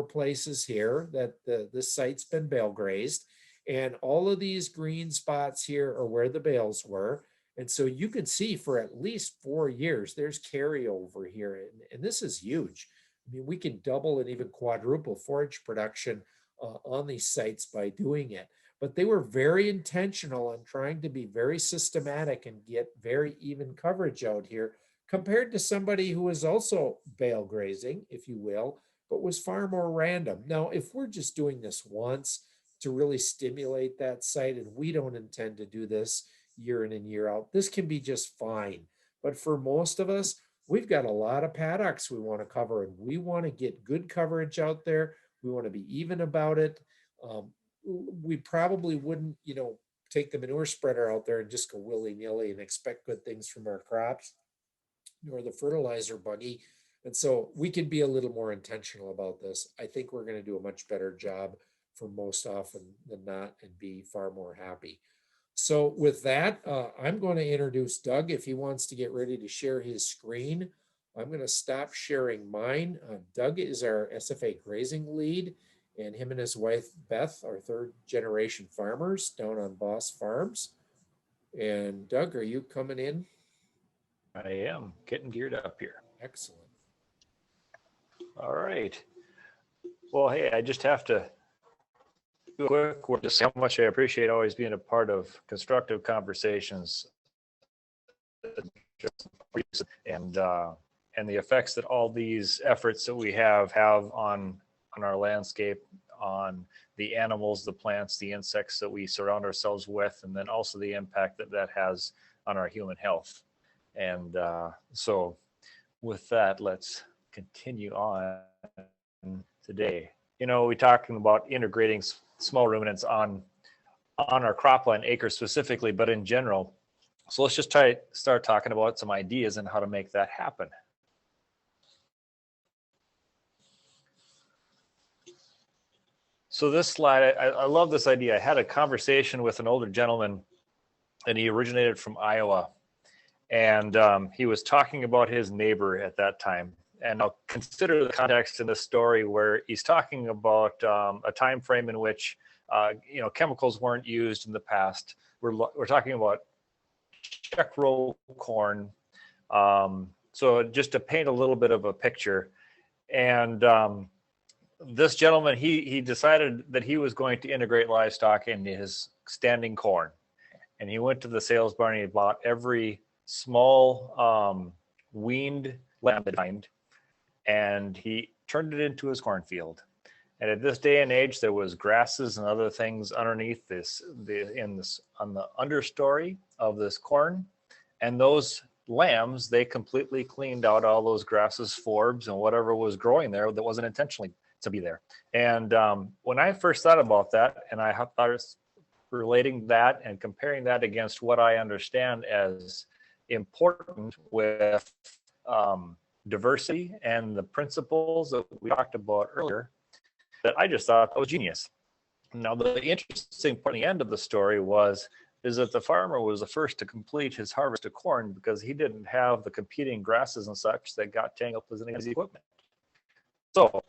places here that this site's been bale grazed. And all of these green spots here are where the bales were. And so you can see for at least 4 years, there's carryover here. And this is huge. I mean, we can double and even quadruple forage production on these sites by doing it. But they were very intentional on trying to be very systematic and get very even coverage out here compared to somebody who was also bale grazing, if you will, but was far more random. Now, if we're just doing this once to really stimulate that site, and we don't intend to do this year in and year out, this can be just fine. But for most of us, we've got a lot of paddocks we want to cover, and we want to get good coverage out there. We want to be even about it. We probably wouldn't, you know, take the manure spreader out there and just go willy-nilly and expect good things from our crops, nor the fertilizer buggy. And so we can be a little more intentional about this. I think we're going to do a much better job for most often than not and be far more happy. So with that, I'm going to introduce Doug if he wants to get ready to share his screen. I'm going to stop sharing mine. Doug is our SFA grazing lead, and him and his wife, Beth, are 3rd generation farmers down on Boss Farms. And Doug, are you coming in? I am getting geared up here. Excellent. All right. Well, hey, I just have to do a quick word to say how much I appreciate always being a part of constructive conversations and the effects that all these efforts that we have on our landscape, on the animals, the plants, the insects that we surround ourselves with, and then also the impact that has on our human health. And so with that, let's continue on today. You know, we're talking about integrating small ruminants on our cropland acres specifically, but in general. So let's just start talking about some ideas and how to make that happen. So this slide, I love this idea. I had a conversation with an older gentleman, and he originated from Iowa. And he was talking about his neighbor at that time. And I'll consider the context in this story where he's talking about a time frame in which you know, chemicals weren't used in the past. We're talking about check row corn. So just to paint a little bit of a picture, and this gentleman, he decided that he was going to integrate livestock into his standing corn, and he went to the sales barn and he bought every small weaned lamb that he could find, and he turned it into his cornfield. And at this day and age, there was grasses and other things underneath on the understory of this corn, and those lambs, they completely cleaned out all those grasses, forbs, and whatever was growing there that wasn't intentionally to be there. And when I first thought about that, and I thought relating that and comparing that against what I understand as important with diversity and the principles that we talked about earlier, that I just thought that was genius. Now, the interesting part at the end of the story is that the farmer was the first to complete his harvest of corn because he didn't have the competing grasses and such that got tangled up in his equipment. So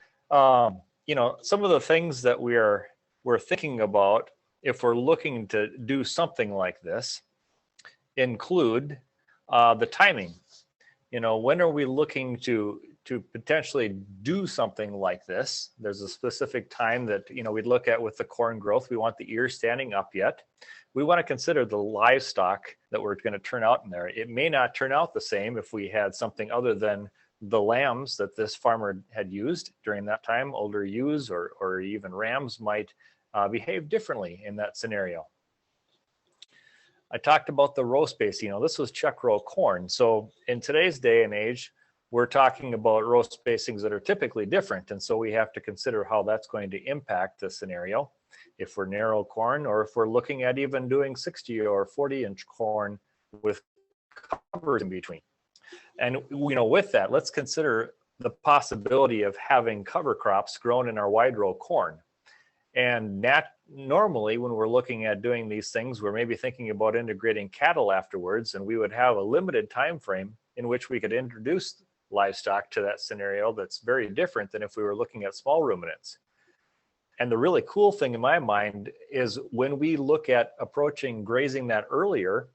some of the things that we're thinking about if we're looking to do something like this include the timing. When are we looking to potentially do something like this? There's a specific time that we'd look at with the corn growth. We want the ears standing up yet. We want to consider the livestock that we're going to turn out in there. It may not turn out the same if we had something other than the lambs that this farmer had used during that time. Older ewes or even rams might behave differently in that scenario. I talked about the row spacing. This was check row corn. So in today's day and age, we're talking about row spacings that are typically different. And so we have to consider how that's going to impact the scenario. If we're narrow corn, or if we're looking at even doing 60 or 40-inch corn with covers in between. And with that, let's consider the possibility of having cover crops grown in our wide row corn. And normally when we're looking at doing these things, we're maybe thinking about integrating cattle afterwards, and we would have a limited time frame in which we could introduce livestock to that scenario that's very different than if we were looking at small ruminants. And the really cool thing in my mind is when we look at approaching grazing that earlier,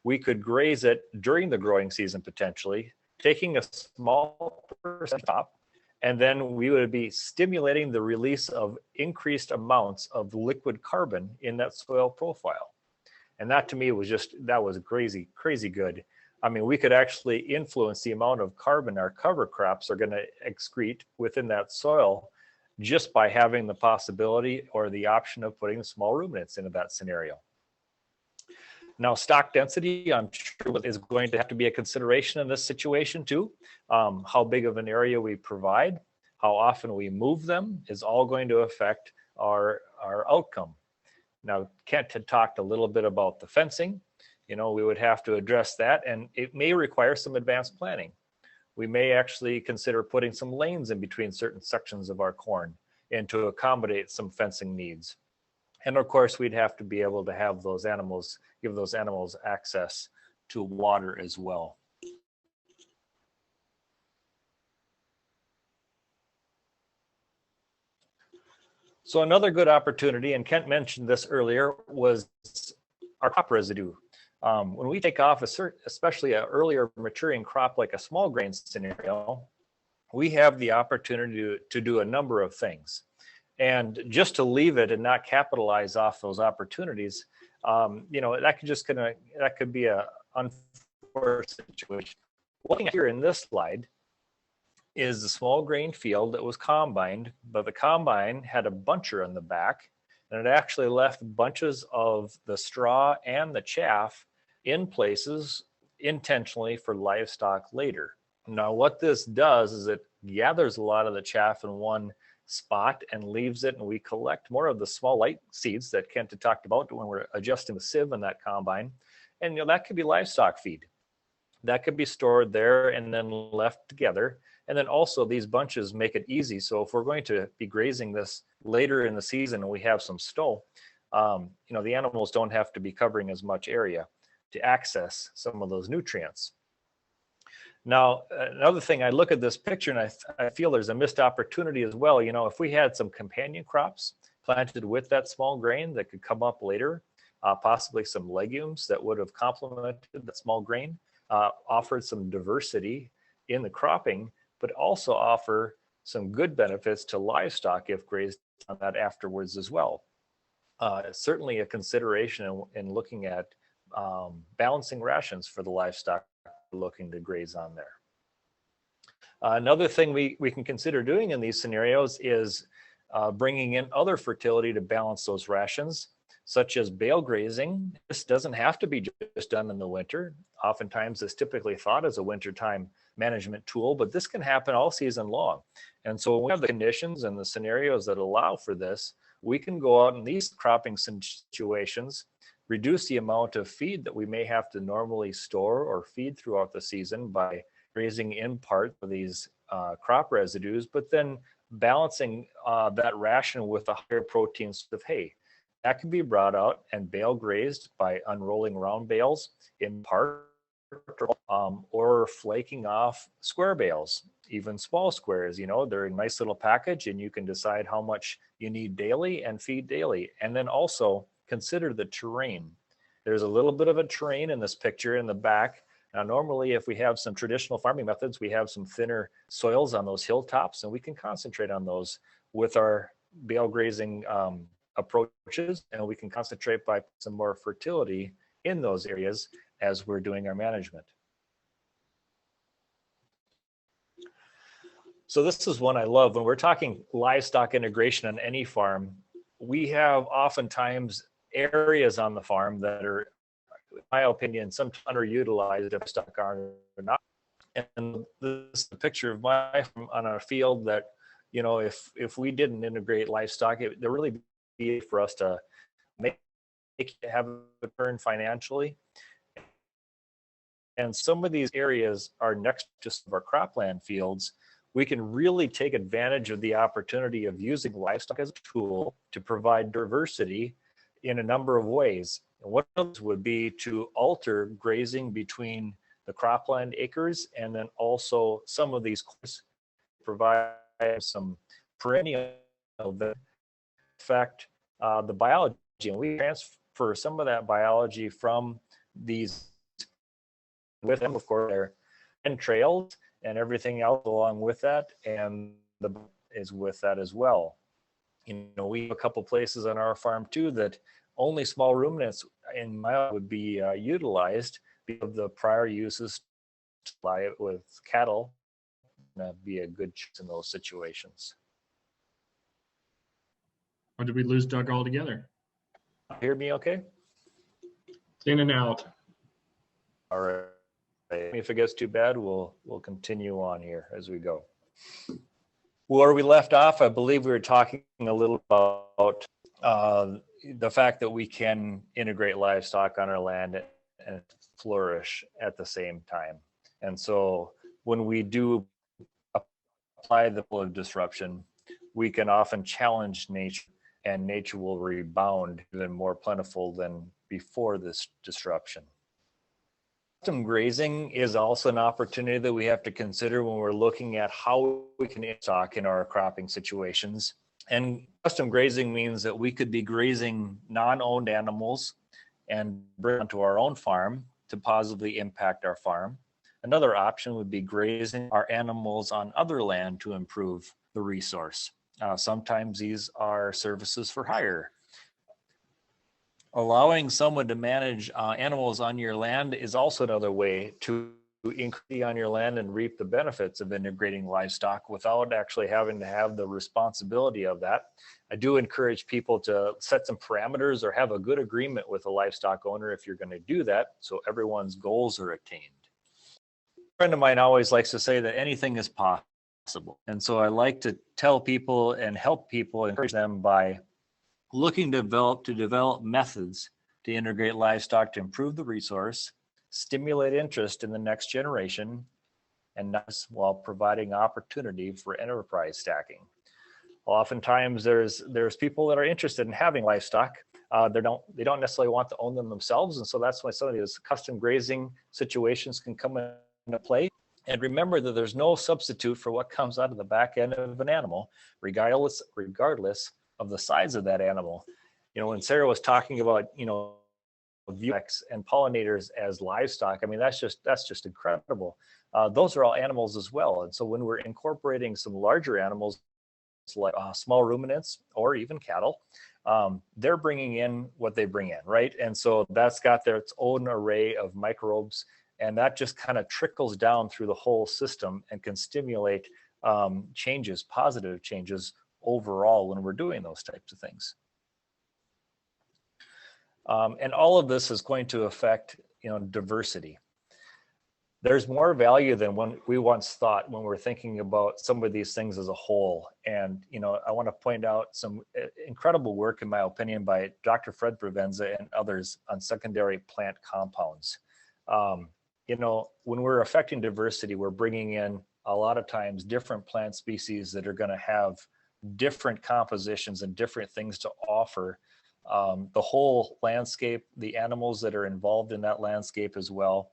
we could graze it during the growing season potentially, taking a small percent top, and then we would be stimulating the release of increased amounts of liquid carbon in that soil profile. And that to me was that was crazy, crazy good. I mean, we could actually influence the amount of carbon our cover crops are going to excrete within that soil just by having the possibility or the option of putting small ruminants into that scenario. Now, stock density, I'm sure, is going to have to be a consideration in this situation too. How big of an area we provide, how often we move them is all going to affect our outcome. Now, Kent had talked a little bit about the fencing. We would have to address that, and it may require some advanced planning. We may actually consider putting some lanes in between certain sections of our corn and to accommodate some fencing needs. And of course, we'd have to be able to have those animals, give those animals access to water as well. So another good opportunity, and Kent mentioned this earlier, was our crop residue. When we take off especially an earlier maturing crop like a small grain scenario, we have the opportunity to do a number of things. And just to leave it and not capitalize off those opportunities, that could be a unfortunate situation. Looking here in this slide is the small grain field that was combined, but the combine had a buncher on the back, and it actually left bunches of the straw and the chaff in places intentionally for livestock later. Now, what this does is it gathers a lot of the chaff in one spot and leaves it, and we collect more of the small light seeds that Kent had talked about when we're adjusting the sieve in that combine. And that could be livestock feed. That could be stored there and then left together. And then also these bunches make it easy. So if we're going to be grazing this later in the season and we have some stow, the animals don't have to be covering as much area to access some of those nutrients. Now, another thing, I look at this picture and I feel there's a missed opportunity as well. If we had some companion crops planted with that small grain that could come up later, possibly some legumes that would have complemented the small grain, offered some diversity in the cropping, but also offer some good benefits to livestock if grazed on that afterwards as well. Certainly a consideration in looking at balancing rations for the livestock looking to graze on there. Another thing we can consider doing in these scenarios is bringing in other fertility to balance those rations, such as bale grazing. This doesn't have to be just done in the winter. Oftentimes it's typically thought as a wintertime management tool, but this can happen all season long. And so when we have the conditions and the scenarios that allow for this, we can go out in these cropping situations, reduce the amount of feed that we may have to normally store or feed throughout the season by grazing in part of these crop residues, but then balancing that ration with a higher protein of hay. That can be brought out and bale grazed by unrolling round bales in part or flaking off square bales. even small squares. They're a nice little package, and you can decide how much you need daily and feed daily. And then also consider the terrain. There's a little bit of a terrain in this picture in the back. Now, normally, if we have some traditional farming methods, we have some thinner soils on those hilltops, and we can concentrate on those with our bale grazing approaches, and we can concentrate by some more fertility in those areas as we're doing our management. So this is one I love. When we're talking livestock integration on any farm, we have oftentimes areas on the farm that are, in my opinion, some underutilized if stock are not. And this is a picture of my farm on a field that, if we didn't integrate livestock, there really be for us to have a return financially. And some of these areas are next to some of our cropland fields. We can really take advantage of the opportunity of using livestock as a tool to provide diversity in a number of ways. And one of those would be to alter grazing between the cropland acres, and then also some of these provide some perennial that affect the biology. And we transfer some of that biology from these with them, of course, their entrails and everything else along with that, and the is with that as well. We have a couple places on our farm too that only small ruminants in my would be utilized because of the prior uses to lie it with cattle. That'd be a good choice in those situations. Or did we lose Doug altogether? Hear me okay? In and out. All right. If it gets too bad, we'll continue on here as we go. Where we left off, I believe we were talking a little about the fact that we can integrate livestock on our land and flourish at the same time. And so when we do apply the flow of disruption, we can often challenge nature, and nature will rebound even more plentiful than before this disruption. Custom grazing is also an opportunity that we have to consider when we're looking at how we can stock in our cropping situations. And custom grazing means that we could be grazing non-owned animals and bring them to our own farm to positively impact our farm. Another option would be grazing our animals on other land to improve the resource. Sometimes these are services for hire. Allowing someone to manage animals on your land is also another way to increase on your land and reap the benefits of integrating livestock without actually having to have the responsibility of that. I do encourage people to set some parameters or have a good agreement with a livestock owner if you're going to do that, so everyone's goals are attained. A friend of mine always likes to say that anything is possible. And so I like to tell people and help people, encourage them by looking to develop methods to integrate livestock to improve the resource, stimulate interest in the next generation, and while providing opportunity for enterprise stacking. Oftentimes there's people that are interested in having livestock. They don't necessarily want to own them themselves, and so that's why some of these custom grazing situations can come into play. And remember that there's no substitute for what comes out of the back end of an animal, regardless of the size of that animal. When Sarah was talking about, Vuex and pollinators as livestock, I mean, that's just incredible. Those are all animals as well. And so when we're incorporating some larger animals like small ruminants or even cattle, they're bringing in what they bring in, right? And so that's got its own array of microbes, and that just kind of trickles down through the whole system and can stimulate changes, positive changes overall when we're doing those types of things. And all of this is going to affect, diversity. There's more value than when we once thought when we're thinking about some of these things as a whole. And, I want to point out some incredible work, in my opinion, by Dr. Fred Provenza and others on secondary plant compounds. When we're affecting diversity, we're bringing in a lot of times different plant species that are going to have different compositions and different things to offer the whole landscape, the animals that are involved in that landscape as well.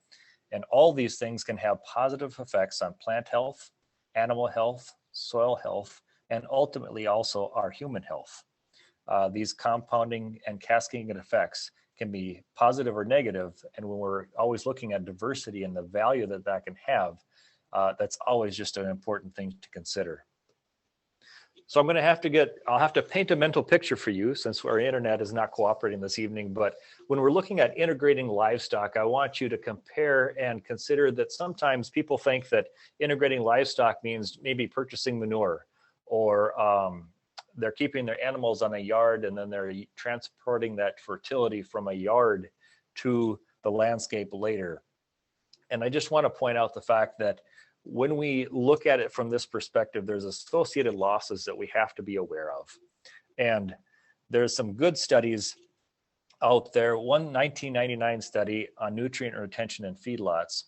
And all these things can have positive effects on plant health, animal health, soil health, and ultimately also our human health. These compounding and cascading effects can be positive or negative, and when we're always looking at diversity and the value that that can have, that's always just an important thing to consider. So I'm going to I'll have to paint a mental picture for you since our internet is not cooperating this evening. But when we're looking at integrating livestock, I want you to compare and consider that sometimes people think that integrating livestock means maybe purchasing manure, or they're keeping their animals on a yard and then they're transporting that fertility from a yard to the landscape later. And I just want to point out the fact that when we look at it from this perspective, there's associated losses that we have to be aware of. And there's some good studies out there. One 1999 study on nutrient retention in feedlots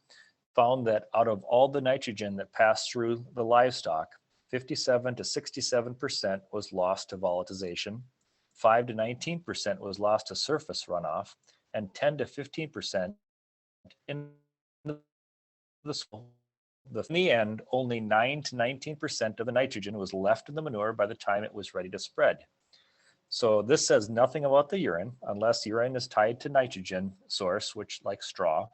found that out of all the nitrogen that passed through the livestock, 57 to 67% was lost to volatilization, 5 to 19% was lost to surface runoff, and 10 to 15% in the soil. In the end, only 9 to 19% of the nitrogen was left in the manure by the time it was ready to spread. So this says nothing about the urine. Unless urine is tied to nitrogen source, which like straw,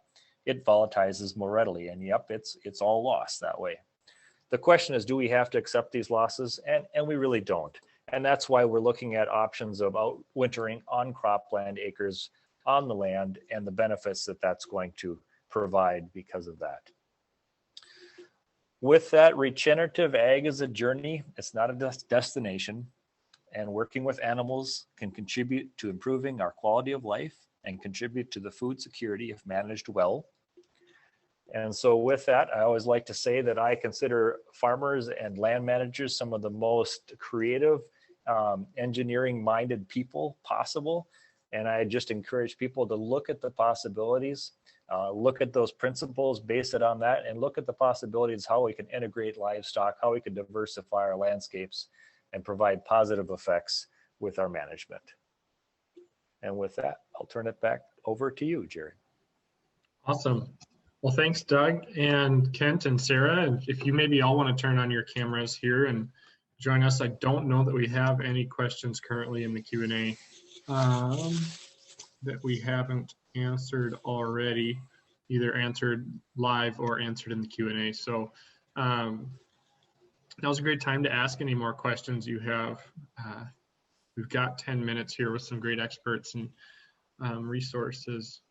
it volatilizes more readily. And yep, it's all lost that way. The question is, do we have to accept these losses? And we really don't. And that's why we're looking at options of outwintering on cropland acres on the land and the benefits that that's going to provide because of that. With that, regenerative ag is a journey. It's not a destination. And working with animals can contribute to improving our quality of life and contribute to the food security if managed well. And so with that, I always like to say that I consider farmers and land managers some of the most creative, engineering-minded people possible. And I just encourage people to look at the possibilities, look at those principles, base it on that, and look at the possibilities, how we can integrate livestock, how we can diversify our landscapes and provide positive effects with our management. And with that, I'll turn it back over to you, Jared. Awesome. Well, thanks, Doug and Kent and Sarah. And if you maybe all want to turn on your cameras here and join us. I don't know that we have any questions currently in the Q&A that we haven't answered already, either answered live or answered in the Q&A. So now's a great time to ask any more questions you have. We've got 10 minutes here with some great experts and resources.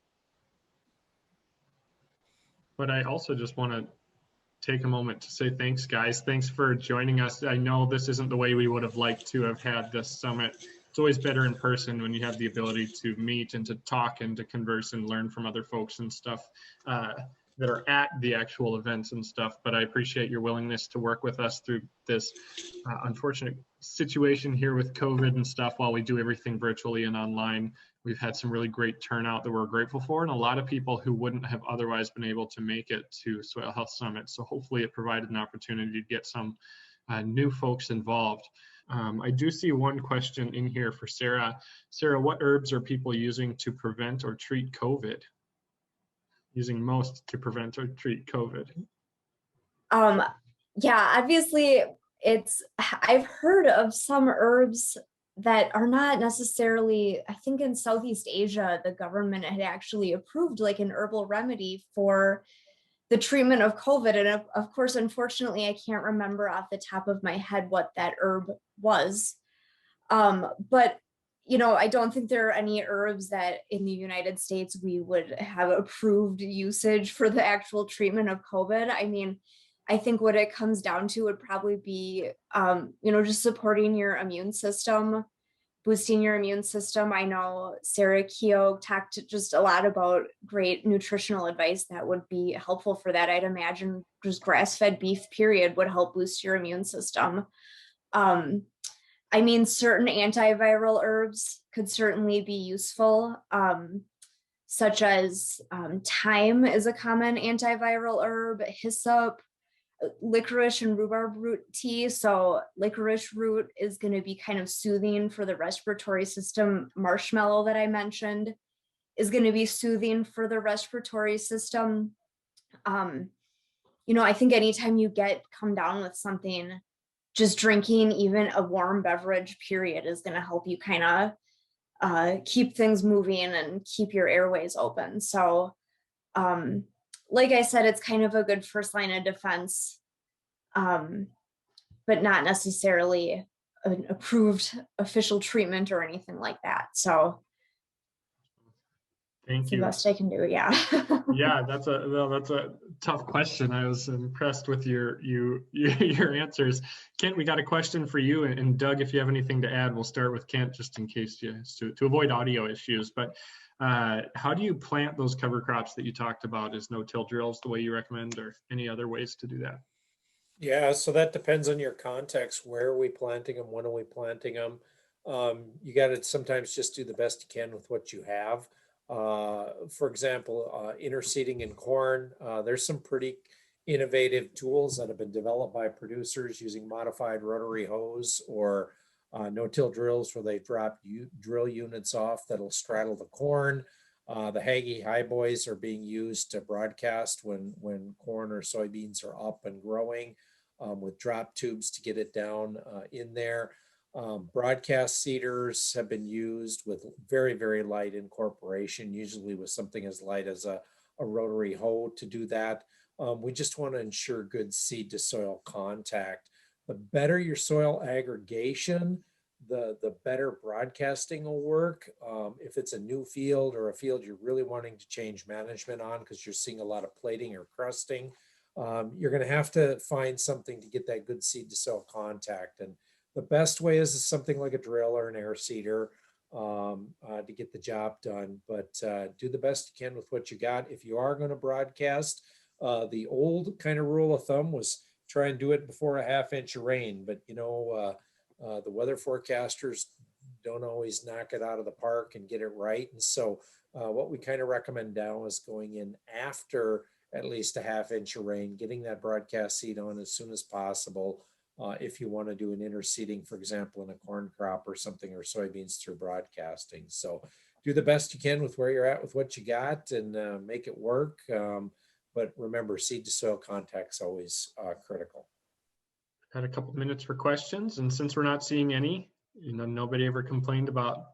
But I also just want to take a moment to say thanks, guys. Thanks for joining us. I know this isn't the way we would have liked to have had this summit. It's always better in person when you have the ability to meet and to talk and to converse and learn from other folks and stuff that are at the actual events and stuff. But I appreciate your willingness to work with us through this unfortunate situation here with COVID and stuff while we do everything virtually and online. We've had some really great turnout that we're grateful for, and a lot of people who wouldn't have otherwise been able to make it to Soil Health Summit. So hopefully it provided an opportunity to get some new folks involved. I do see one question in here for Sarah. Sarah, what herbs are people using to prevent or treat COVID? Using most to prevent or treat COVID? Yeah, obviously I've heard of some herbs that are not necessarily, I think in Southeast Asia, the government had actually approved like an herbal remedy for the treatment of COVID. And of course, unfortunately, I can't remember off the top of my head what that herb was. But, you know, I don't think there are any herbs that in the United States we would have approved usage for the actual treatment of COVID. I mean, I think what it comes down to would probably be, you know, just supporting your immune system, boosting your immune system. I know Sarah Keogh talked just a lot about great nutritional advice that would be helpful for that. I'd imagine just grass-fed beef period would help boost your immune system. I mean, certain antiviral herbs could certainly be useful, such as thyme is a common antiviral herb, hyssop, licorice and rhubarb root tea. So licorice root is going to be kind of soothing for the respiratory system. Marshmallow that I mentioned is going to be soothing for the respiratory system. You I think anytime you come down with something, just drinking even a warm beverage period is going to help you kind of keep things moving and keep your airways open. So like I said, it's kind of a good first line of defense, but not necessarily an approved official treatment or anything like that. So Thank that's you. the best I can do. Yeah. Yeah, that's a tough question. I was impressed with your answers. Kent, we got a question for you, and Doug, if you have anything to add, we'll start with Kent just in case to avoid audio issues. But how do you plant those cover crops that you talked about? Is no-till drills the way you recommend, or any other ways to do that? Yeah, so that depends on your context. Where are we planting them? When are we planting them? You got to sometimes just do the best you can with what you have. For example, interseeding in corn, there's some pretty innovative tools that have been developed by producers using modified rotary hose or no-till drills where they drop drill units off that'll straddle the corn. The Hagie high boys are being used to broadcast when corn or soybeans are up and growing with drop tubes to get it down in there. Broadcast seeders have been used with very, very light incorporation, usually with something as light as a rotary hoe to do that. We just want to ensure good seed to soil contact. The better your soil aggregation, the better broadcasting will work. If it's a new field or a field you're really wanting to change management on because you're seeing a lot of plating or crusting, you're going to have to find something to get that good seed to soil contact. And the best way is something like a drill or an air seeder to get the job done. But do the best you can with what you got. If you are going to broadcast, the old kind of rule of thumb was try and do it before a half-inch of rain. But the weather forecasters don't always knock it out of the park and get it right. And so what we kind of recommend now is going in after at least a half-inch of rain, getting that broadcast seed on as soon as possible. If you want to do an interseeding, for example, in a corn crop or something, or soybeans through broadcasting. So do the best you can with where you're at with what you got and make it work. But remember, seed to soil contact is always critical. Had a couple minutes for questions, and since we're not seeing any, nobody ever complained about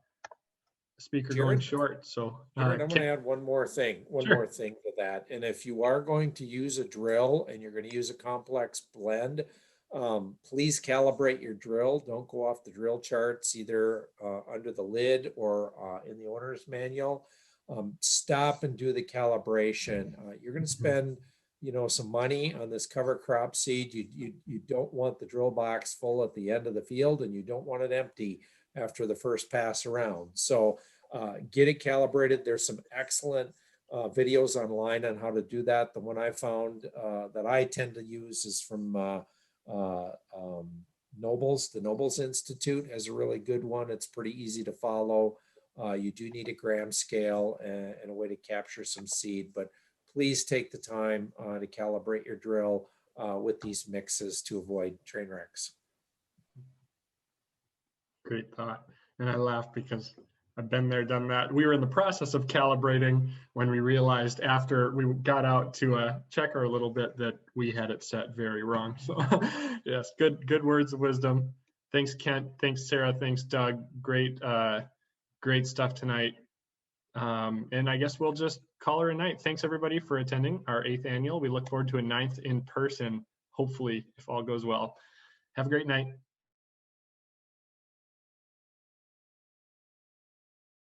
the speaker going short. So Jared, I'm going to add one more thing to that. And if you are going to use a drill and you're going to use a complex blend, please calibrate your drill. Don't go off the drill charts, either under the lid or in the owner's manual. Stop and do the calibration. You're going to spend some money on this cover crop seed. You don't want the drill box full at the end of the field, and you don't want it empty after the first pass around. So get it calibrated. There's some excellent videos online on how to do that. The one I found that I tend to use is from Nobles. The Nobles Institute has a really good one. It's pretty easy to follow. You do need a gram scale and a way to capture some seed, but please take the time to calibrate your drill with these mixes to avoid train wrecks. Great thought. And I laugh because I've been there, done that. We were in the process of calibrating when we realized after we got out to check her a little bit that we had it set very wrong. So yes, good words of wisdom. Thanks, Kent. Thanks, Sarah. Thanks, Doug. Great stuff tonight. And I guess we'll just call her a night. Thanks everybody for attending our 8th annual. We look forward to a 9th in person, hopefully, if all goes well. Have a great night.